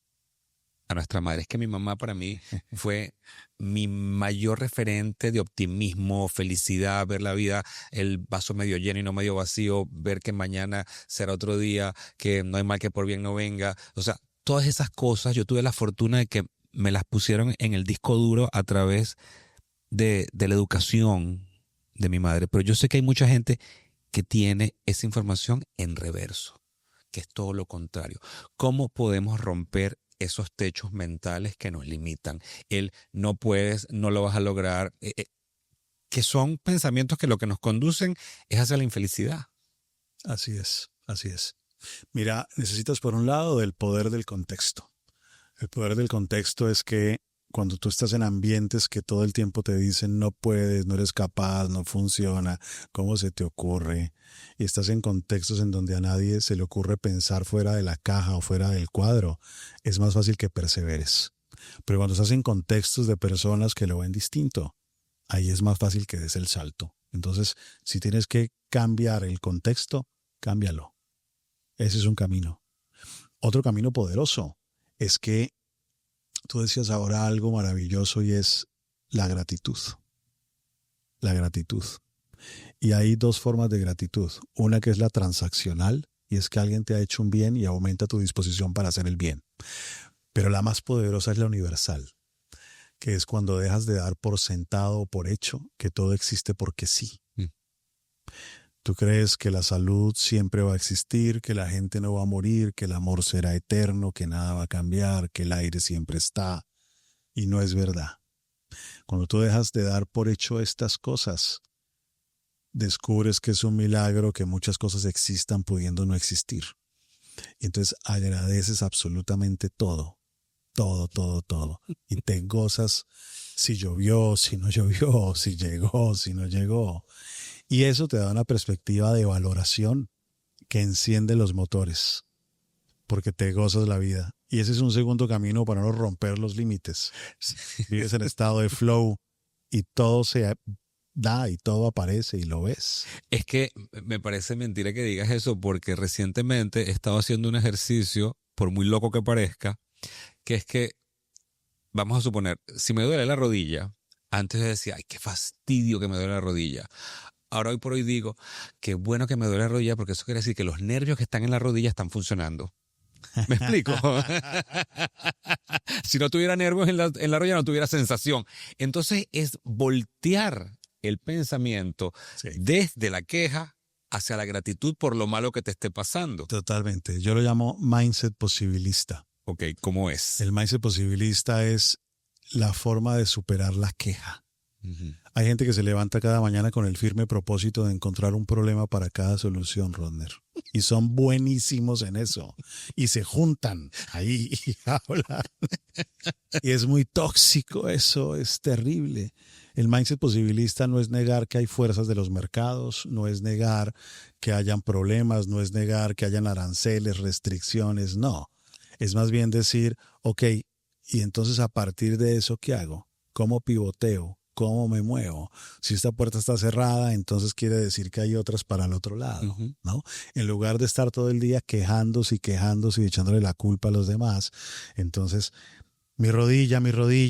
a nuestra madre? Es que mi mamá para mí fue mi mayor referente de optimismo, felicidad, ver la vida, el vaso medio lleno y no medio vacío, ver que mañana será otro día, que no hay mal que por bien no venga. O sea, todas esas cosas yo tuve la fortuna de que me las pusieron en el disco duro a través de la educación de mi madre. Pero yo sé que hay mucha gente que tiene esa información en reverso, que es todo lo contrario. ¿Cómo podemos romper esos techos mentales que nos limitan? El no puedes, no lo vas a lograr, que son pensamientos que lo que nos conducen es hacia la infelicidad. Así es. Mira, necesitas por un lado el poder del contexto. El poder del contexto es que cuando tú estás en ambientes que todo el tiempo te dicen no puedes, no eres capaz, no funciona, ¿cómo se te ocurre? Y estás en contextos en donde a nadie se le ocurre pensar fuera de la caja o fuera del cuadro, es más fácil que perseveres. Pero cuando estás en contextos de personas que lo ven distinto, ahí es más fácil que des el salto. Entonces, si tienes que cambiar el contexto, cámbialo. Ese es un camino. Otro camino poderoso es que tú decías ahora algo maravilloso y es la gratitud. La gratitud. Y hay 2 formas de gratitud. Una que es la transaccional, y es que alguien te ha hecho un bien y aumenta tu disposición para hacer el bien. Pero la más poderosa es la universal, que es cuando dejas de dar por sentado o por hecho que todo existe porque sí. Tú crees que la salud siempre va a existir, que la gente no va a morir, que el amor será eterno, que nada va a cambiar, que el aire siempre está. Y no es verdad. Cuando tú dejas de dar por hecho estas cosas, descubres que es un milagro que muchas cosas existan pudiendo no existir. Y entonces agradeces absolutamente todo. Todo. Y te gozas si llovió, si no llovió, si llegó, si no llegó. Y eso te da una perspectiva de valoración que enciende los motores, porque te gozas la vida. Y ese es un segundo camino para no romper los límites. Vives en estado de flow y todo se da y todo aparece y lo ves. Es que me parece mentira que digas eso, porque recientemente he estado haciendo un ejercicio, por muy loco que parezca, que es que, vamos a suponer, si me duele la rodilla, antes decía, ay, qué fastidio que me duele la rodilla. Ahora hoy por hoy digo, qué bueno que me duele la rodilla, porque eso quiere decir que los nervios que están en la rodilla están funcionando. ¿Me explico? Si no tuviera nervios en la rodilla, no tuviera sensación. Entonces es voltear el pensamiento desde la queja hacia la gratitud por lo malo que te esté pasando. Totalmente. Yo lo llamo mindset posibilista. Ok, ¿cómo es? El mindset posibilista es la forma de superar la queja. Ujú. Hay gente que se levanta cada mañana con el firme propósito de encontrar un problema para cada solución, Rodner. Y son buenísimos en eso. Y se juntan ahí y hablan. Y es muy tóxico eso, es terrible. El mindset posibilista no es negar que hay fuerzas de los mercados, no es negar que hayan problemas, no es negar que hayan aranceles, restricciones, no. Es más bien decir, ok, y entonces a partir de eso, ¿qué hago? ¿Cómo pivoteo? ¿Cómo me muevo? Si esta puerta está cerrada, entonces quiere decir que hay otras para el otro lado, ¿no? En lugar de estar todo el día quejándose y echándole la culpa a los demás, entonces mi rodilla,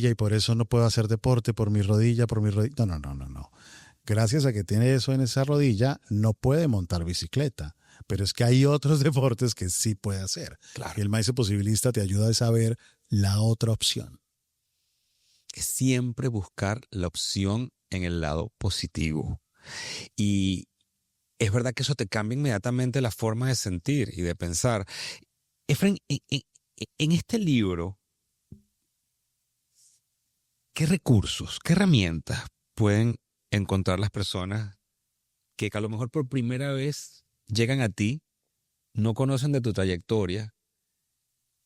y por eso no puedo hacer deporte, por mi rodilla. No. Gracias a que tiene eso en esa rodilla, no puede montar bicicleta. Pero es que hay otros deportes que sí puede hacer. Claro. Y el mindset posibilista te ayuda a saber la otra opción. Es siempre buscar la opción en el lado positivo. Y es verdad que eso te cambia inmediatamente la forma de sentir y de pensar. Efraín, en este libro, ¿qué recursos, qué herramientas pueden encontrar las personas que a lo mejor por primera vez llegan a ti, no conocen de tu trayectoria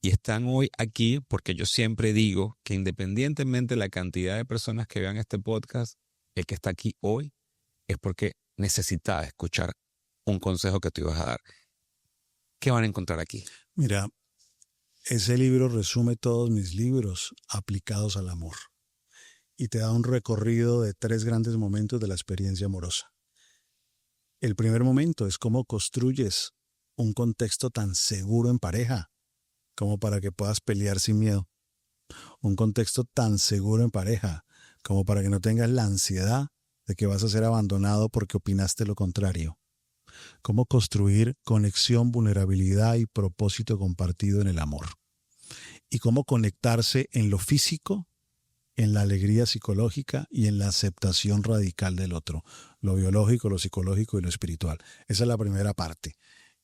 y están hoy aquí? Porque yo siempre digo que independientemente de la cantidad de personas que vean este podcast, el que está aquí hoy es porque necesitaba escuchar un consejo que tú ibas a dar. ¿Qué van a encontrar aquí? Mira, ese libro resume todos mis libros aplicados al amor y te da un recorrido de 3 grandes momentos de la experiencia amorosa. El primer momento es cómo construyes un contexto tan seguro en pareja como para que puedas pelear sin miedo. Un contexto tan seguro en pareja como para que no tengas la ansiedad de que vas a ser abandonado porque opinaste lo contrario. Cómo construir conexión, vulnerabilidad y propósito compartido en el amor. Y cómo conectarse en lo físico, en la alegría psicológica y en la aceptación radical del otro. Lo biológico, lo psicológico y lo espiritual. Esa es la primera parte.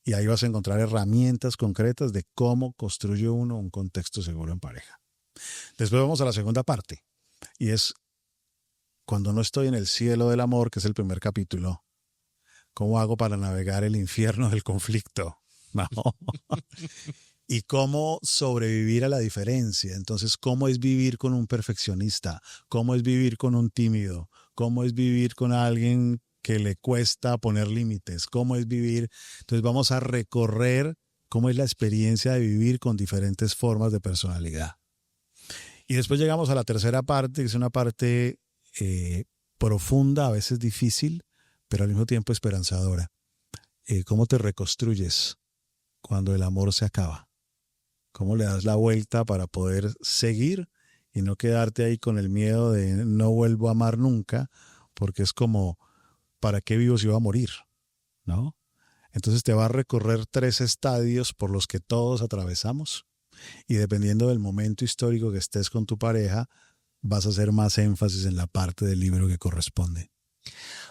Y ahí vas a encontrar herramientas concretas de cómo construye uno un contexto seguro en pareja. Después vamos a la segunda parte. Y es cuando no estoy en el cielo del amor, que es el primer capítulo. ¿Cómo hago para navegar el infierno del conflicto? No. Y cómo sobrevivir a la diferencia. Entonces, ¿cómo es vivir con un perfeccionista? ¿Cómo es vivir con un tímido? ¿Cómo es vivir con alguien que le cuesta poner límites? ¿Cómo es vivir? Entonces, vamos a recorrer cómo es la experiencia de vivir con diferentes formas de personalidad. Y después llegamos a la tercera parte, que es una parte profunda, a veces difícil, pero al mismo tiempo esperanzadora. ¿Cómo te reconstruyes cuando el amor se acaba? ¿Cómo le das la vuelta para poder seguir y no quedarte ahí con el miedo de no vuelvo a amar nunca? Porque es como, ¿para qué vivo si voy a morir? ¿No? Entonces te va a recorrer 3 estadios por los que todos atravesamos y dependiendo del momento histórico que estés con tu pareja, vas a hacer más énfasis en la parte del libro que corresponde.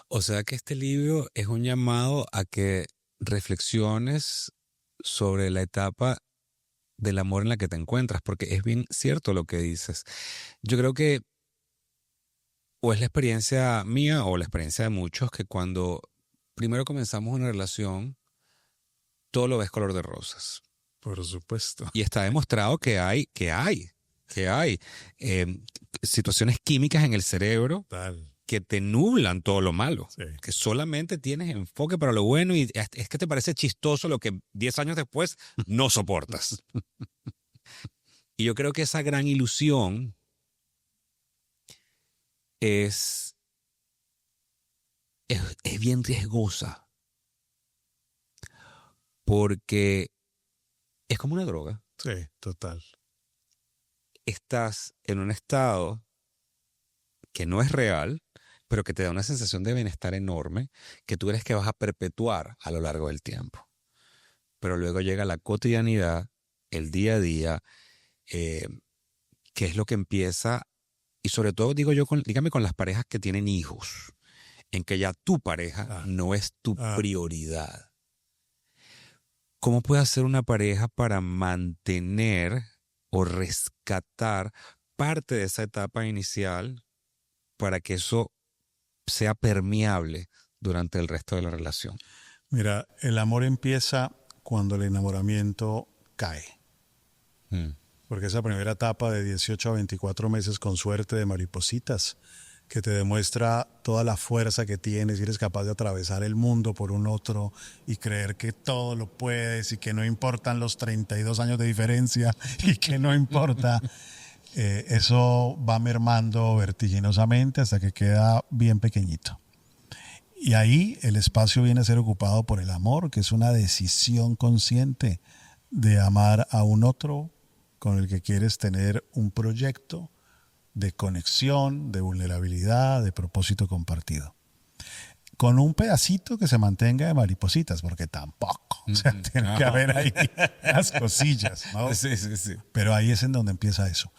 O sea que este libro es un llamado a que reflexiones sobre la etapa del amor en la que te encuentras, porque es bien cierto lo que dices. Yo creo que o es la experiencia mía o la experiencia de muchos que cuando primero comenzamos una relación, todo lo ves color de rosas. Por supuesto. Y está demostrado que hay situaciones químicas en el cerebro que te nublan todo lo malo, que solamente tienes enfoque para lo bueno y es que te parece chistoso lo que 10 años después no soportas. Y yo creo que esa gran ilusión es bien riesgosa porque es como una droga. Sí, total. Estás en un estado que no es real, pero que te da una sensación de bienestar enorme que tú crees que vas a perpetuar a lo largo del tiempo. Pero luego llega la cotidianidad, el día a día, que es lo que empieza, y sobre todo digo yo, dígame con las parejas que tienen hijos, en que ya tu pareja no es tu prioridad. ¿Cómo puede hacer una pareja para mantener o rescatar parte de esa etapa inicial para que eso sea permeable durante el resto de la relación? Mira, el amor empieza cuando el enamoramiento cae. Porque esa primera etapa de 18 a 24 meses con suerte de maripositas, que te demuestra toda la fuerza que tienes y eres capaz de atravesar el mundo por un otro y creer que todo lo puedes y que no importan los 32 años de diferencia y que no importa. Eso va mermando vertiginosamente hasta que queda bien pequeñito. Y ahí el espacio viene a ser ocupado por el amor, que es una decisión consciente de amar a un otro con el que quieres tener un proyecto de conexión, de vulnerabilidad, de propósito compartido. Con un pedacito que se mantenga de maripositas, porque tampoco. O sea, tiene que haber ahí las cosillas, ¿no? Sí. Pero ahí es en donde empieza eso.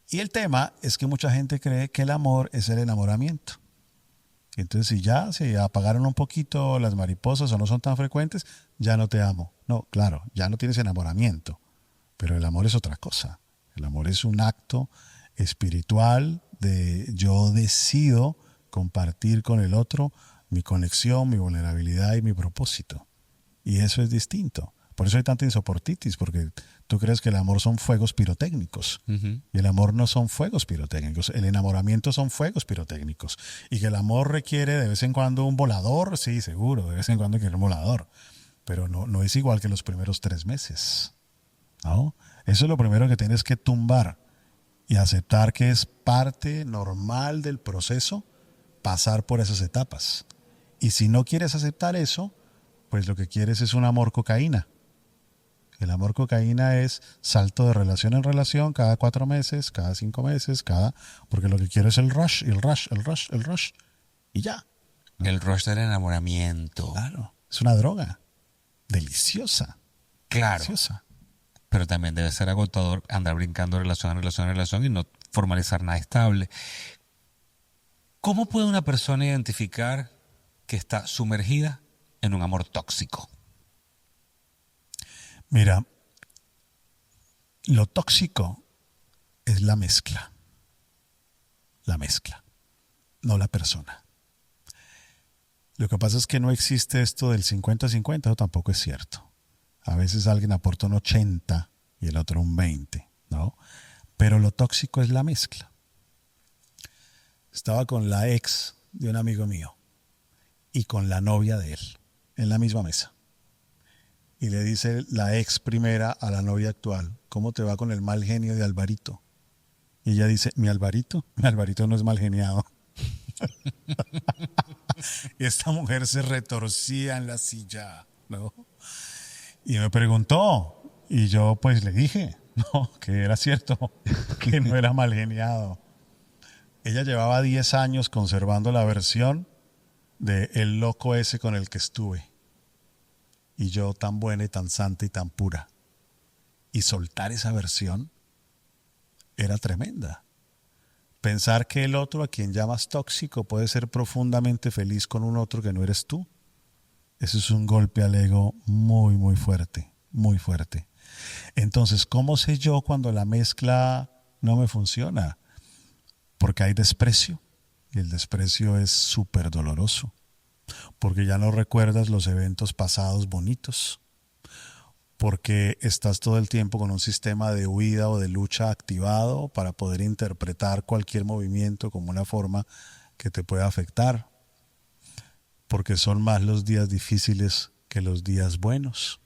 Y el tema es que mucha gente cree que el amor es el enamoramiento. Entonces, si ya se apagaron un poquito las mariposas o no son tan frecuentes, ya no te amo. No, claro, ya no tienes enamoramiento. Pero el amor es otra cosa. El amor es un acto espiritual de yo decido compartir con el otro mi conexión, mi vulnerabilidad y mi propósito. Y eso es distinto. Por eso hay tanta insoportitis, porque tú crees que el amor son fuegos pirotécnicos. Y el amor no son fuegos pirotécnicos. El enamoramiento son fuegos pirotécnicos. Y que el amor requiere de vez en cuando un volador, sí, seguro, de vez en cuando quiere un volador. Pero no es igual que los primeros 3 meses. ¿No? Eso es lo primero que tienes que tumbar y aceptar que es parte normal del proceso pasar por esas etapas. Y si no quieres aceptar eso, pues lo que quieres es un amor cocaína. El amor cocaína es salto de relación en relación cada 4 meses, cada 5 meses, porque lo que quiero es el rush, el rush. Y ya. El rush del enamoramiento. Claro. Es una droga. Deliciosa. Claro. Deliciosa. Pero también debe ser agotador andar brincando de relación en relación y no formalizar nada estable. ¿Cómo puede una persona identificar que está sumergida en un amor tóxico? Mira, lo tóxico es la mezcla. La mezcla, no la persona. Lo que pasa es que no existe esto del 50-50, eso tampoco es cierto. A veces alguien aporta un 80 y el otro un 20, ¿no? Pero lo tóxico es la mezcla. Estaba con la ex de un amigo mío y con la novia de él en la misma mesa. Y le dice la ex primera a la novia actual: ¿cómo te va con el mal genio de Alvarito? Y ella dice: mi Alvarito no es mal geniado. Y esta mujer se retorcía en la silla, ¿no? Y me preguntó, y yo pues le dije, no, que era cierto, que no era mal geniado. Ella llevaba 10 años conservando la versión de el loco ese con el que estuve. Y yo tan buena y tan santa y tan pura. Y soltar esa versión era tremenda. Pensar que el otro a quien llamas tóxico puede ser profundamente feliz con un otro que no eres tú. Eso es un golpe al ego muy, muy fuerte, muy fuerte. Entonces, ¿cómo sé yo cuando la mezcla no me funciona? Porque hay desprecio, y el desprecio es súper doloroso. Porque ya no recuerdas los eventos pasados bonitos. Porque estás todo el tiempo con un sistema de huida o de lucha activado para poder interpretar cualquier movimiento como una forma que te pueda afectar. Porque son más los días difíciles que los días buenos.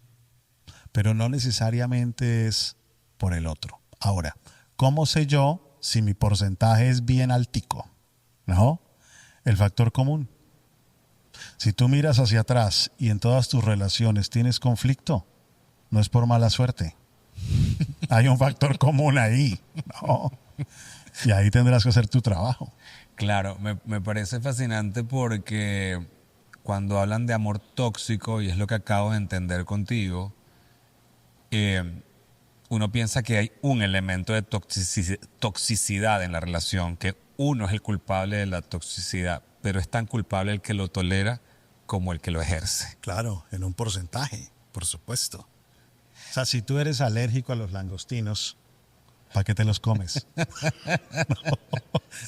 Pero no necesariamente es por el otro. Ahora, ¿cómo sé yo si mi porcentaje es bien altico? ¿No? El factor común. Si tú miras hacia atrás y en todas tus relaciones tienes conflicto, no es por mala suerte. Hay un factor común ahí, ¿no? Y ahí tendrás que hacer tu trabajo. Claro, me parece fascinante porque cuando hablan de amor tóxico, y es lo que acabo de entender contigo, uno piensa que hay un elemento de toxicidad en la relación, que uno es el culpable de la toxicidad, pero es tan culpable el que lo tolera como el que lo ejerce. Claro, en un porcentaje, por supuesto. O sea, si tú eres alérgico a los langostinos, ¿Para qué te los comes? No.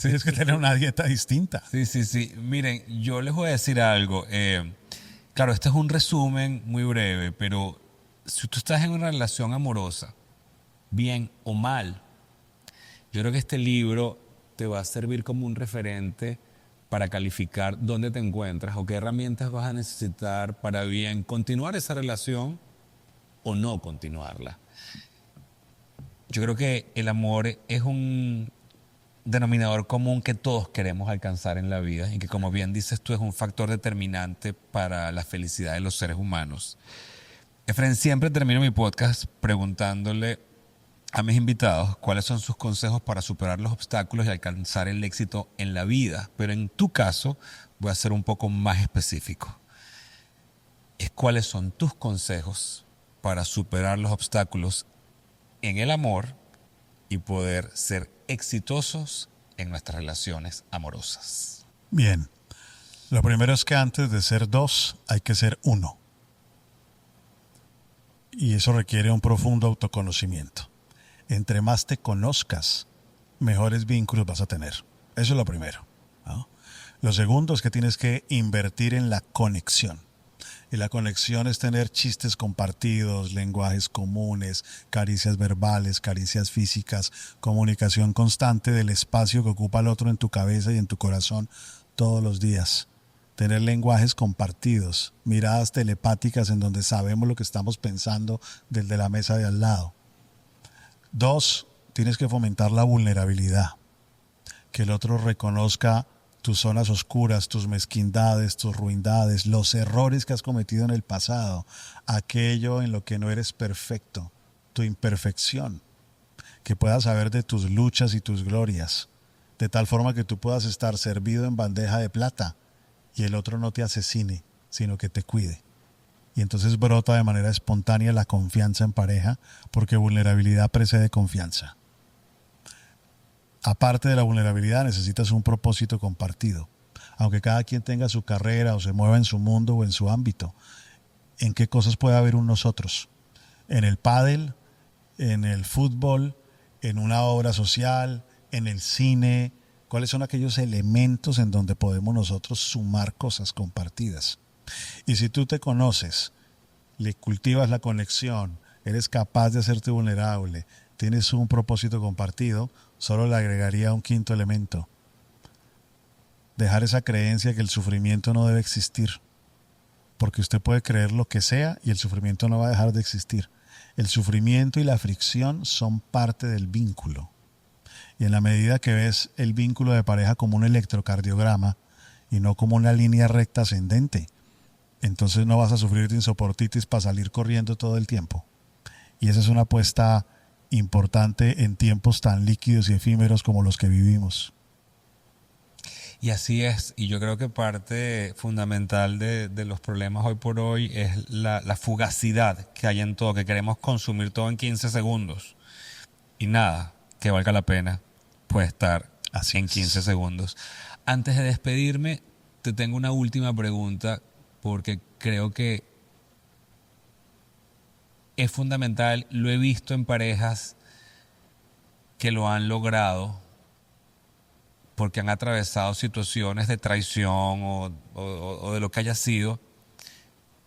Tienes que tener una dieta distinta. Sí. Miren, yo les voy a decir algo. Claro, este es un resumen muy breve, pero si tú estás en una relación amorosa, bien o mal, yo creo que este libro te va a servir como un referente para calificar dónde te encuentras o qué herramientas vas a necesitar para bien continuar esa relación o no continuarla. Yo creo que el amor es un denominador común que todos queremos alcanzar en la vida y que, como bien dices tú, es un factor determinante para la felicidad de los seres humanos. Efren, siempre termino mi podcast preguntándole a mis invitados cuáles son sus consejos para superar los obstáculos y alcanzar el éxito en la vida. Pero en tu caso voy a ser un poco más específico. ¿Cuáles son tus consejos para superar los obstáculos en el amor y poder ser exitosos en nuestras relaciones amorosas? Bien, lo primero es que antes de ser dos hay que ser uno. Y eso requiere un profundo autoconocimiento. Entre más te conozcas, mejores vínculos vas a tener. Eso es lo primero, ¿no? Lo segundo es que tienes que invertir en la conexión. Y la conexión es tener chistes compartidos, lenguajes comunes, caricias verbales, caricias físicas, comunicación constante del espacio que ocupa el otro en tu cabeza y en tu corazón todos los días. Tener lenguajes compartidos, miradas telepáticas en donde sabemos lo que estamos pensando del de la mesa de al lado. 2, tienes que fomentar la vulnerabilidad. Que el otro reconozca tus zonas oscuras, tus mezquindades, tus ruindades, los errores que has cometido en el pasado, aquello en lo que no eres perfecto, tu imperfección, que puedas saber de tus luchas y tus glorias, de tal forma que tú puedas estar servido en bandeja de plata y el otro no te asesine, sino que te cuide. Y entonces brota de manera espontánea la confianza en pareja, porque vulnerabilidad precede confianza. Aparte de la vulnerabilidad, necesitas un propósito compartido. Aunque cada quien tenga su carrera o se mueva en su mundo o en su ámbito, ¿en qué cosas puede haber un nosotros? En el pádel, en el fútbol, en una obra social, en el cine. ¿Cuáles son aquellos elementos en donde podemos nosotros sumar cosas compartidas? Y si tú te conoces, le cultivas la conexión, eres capaz de hacerte vulnerable, tienes un propósito compartido, solo le agregaría un quinto elemento. Dejar esa creencia que el sufrimiento no debe existir. Porque usted puede creer lo que sea y el sufrimiento no va a dejar de existir. El sufrimiento y la fricción son parte del vínculo. Y en la medida que ves el vínculo de pareja como un electrocardiograma y no como una línea recta ascendente, entonces no vas a sufrir de insoportitis para salir corriendo todo el tiempo. Y esa es una apuesta importante en tiempos tan líquidos y efímeros como los que vivimos. Y así es, y yo creo que parte fundamental de los problemas hoy por hoy es la fugacidad que hay en todo, que queremos consumir todo en 15 segundos. Y nada que valga la pena puede estar así en 15 segundos. Antes de despedirme, te tengo una última pregunta, porque creo que es fundamental. Lo he visto en parejas que lo han logrado porque han atravesado situaciones de traición o de lo que haya sido,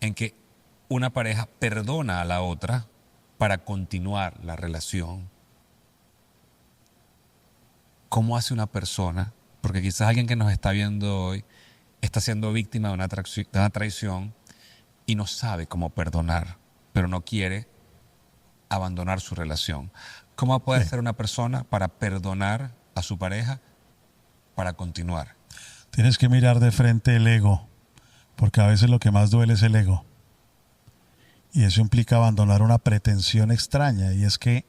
en que una pareja perdona a la otra para continuar la relación. ¿Cómo hace una persona? Porque quizás alguien que nos está viendo hoy está siendo víctima de una traición y no sabe cómo perdonar, pero no quiere abandonar su relación. ¿Cómo puede hacer una persona para perdonar a su pareja para continuar? Tienes que mirar de frente el ego, porque a veces lo que más duele es el ego. Y eso implica abandonar una pretensión extraña, y es que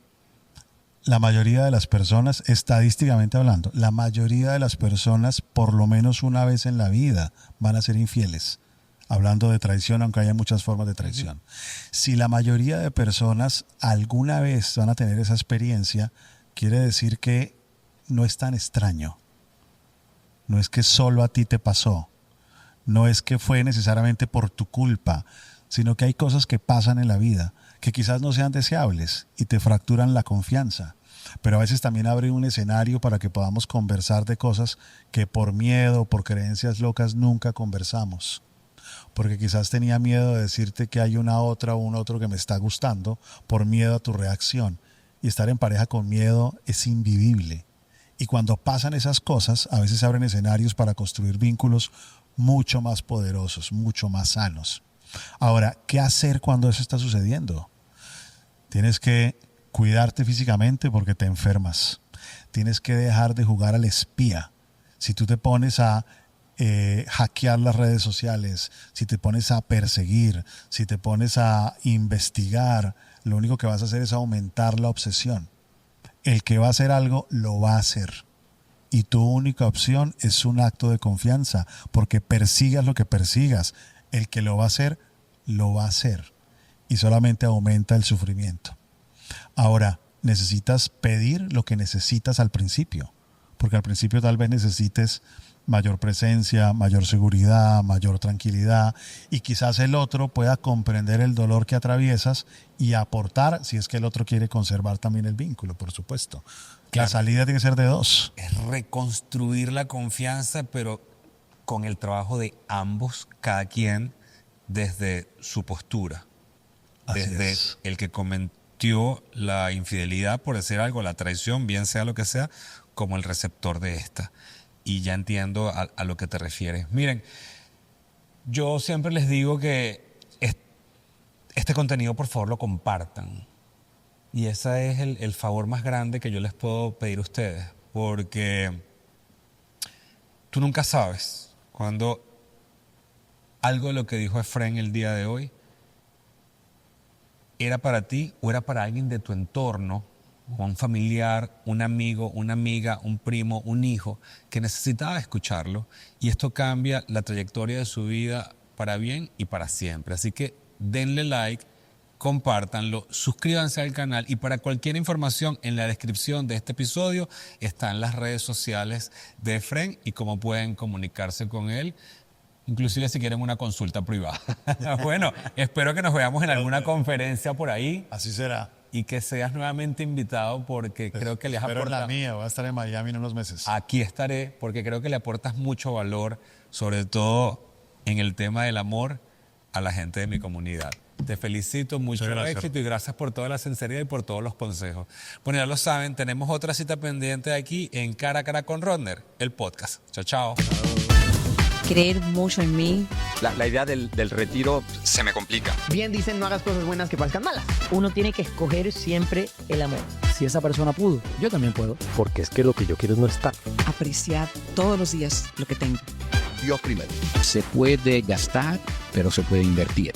la mayoría de las personas, estadísticamente hablando, la mayoría de las personas por lo menos una vez en la vida van a ser infieles. Hablando de traición, aunque haya muchas formas de traición. Si la mayoría de personas alguna vez van a tener esa experiencia, quiere decir que no es tan extraño. No es que solo a ti te pasó. No es que fue necesariamente por tu culpa, sino que hay cosas que pasan en la vida que quizás no sean deseables y te fracturan la confianza. pero a veces también abre un escenario para que podamos conversar de cosas que por miedo, por creencias locas nunca conversamos. Porque quizás tenía miedo de decirte que hay una otra o un otro que me está gustando por miedo a tu reacción. Y estar en pareja con miedo es invivible. Y cuando pasan esas cosas, a veces se abren escenarios para construir vínculos mucho más poderosos, mucho más sanos. Ahora, ¿qué hacer cuando eso está sucediendo? Tienes que cuidarte físicamente porque te enfermas. Tienes que dejar de jugar al espía. Si tú te pones a hackear las redes sociales, si te pones a perseguir, si te pones a investigar, lo único que vas a hacer es aumentar la obsesión. El que va a hacer algo, lo va a hacer. Y tu única opción es un acto de confianza, porque persigas lo que persigas. El que lo va a hacer, lo va a hacer. Y solamente aumenta el sufrimiento. Ahora, necesitas pedir lo que necesitas al principio, porque al principio tal vez necesites mayor presencia, mayor seguridad, mayor tranquilidad, y quizás el otro pueda comprender el dolor que atraviesas y aportar, si es que el otro quiere conservar también el vínculo, por supuesto. Claro. La salida tiene que ser de dos. Es reconstruir la confianza, pero con el trabajo de ambos, cada quien desde su postura. Desde el que cometió la infidelidad, por decir algo, la traición, bien sea lo que sea, como el receptor de esta. Y ya entiendo a lo que te refieres. Miren, yo siempre les digo que este contenido, por favor, lo compartan. Y ese es el favor más grande que yo les puedo pedir a ustedes. Porque tú nunca sabes cuando algo de lo que dijo Efren el día de hoy era para ti o era para alguien de tu entorno, un familiar, un amigo, una amiga, un primo, un hijo que necesitaba escucharlo, y esto cambia la trayectoria de su vida para bien y para siempre. Así que denle like, compártanlo, suscríbanse al canal, y para cualquier información en la descripción de este episodio están las redes sociales de Efren y cómo pueden comunicarse con él, inclusive si quieren una consulta privada. Bueno, espero que nos veamos en alguna conferencia por ahí. Así será. Y que seas nuevamente invitado, porque creo que le has aportado. Pero la mía, voy a estar en Miami en unos meses. Aquí estaré, porque creo que le aportas mucho valor, sobre todo en el tema del amor, a la gente de mi comunidad. Te felicito, mucho éxito, y gracias por toda la sinceridad y por todos los consejos. Bueno, ya lo saben, tenemos otra cita pendiente aquí en Cara a Cara con Rodner, el podcast. Chao, chao. Creer mucho en mí. La idea del retiro se me complica. Bien dicen, no hagas cosas buenas que parezcan malas. Uno tiene que escoger siempre el amor. Si esa persona pudo, yo también puedo. Porque es que lo que yo quiero es no estar. Apreciar todos los días lo que tengo. Dios primero. Se puede gastar, pero se puede invertir.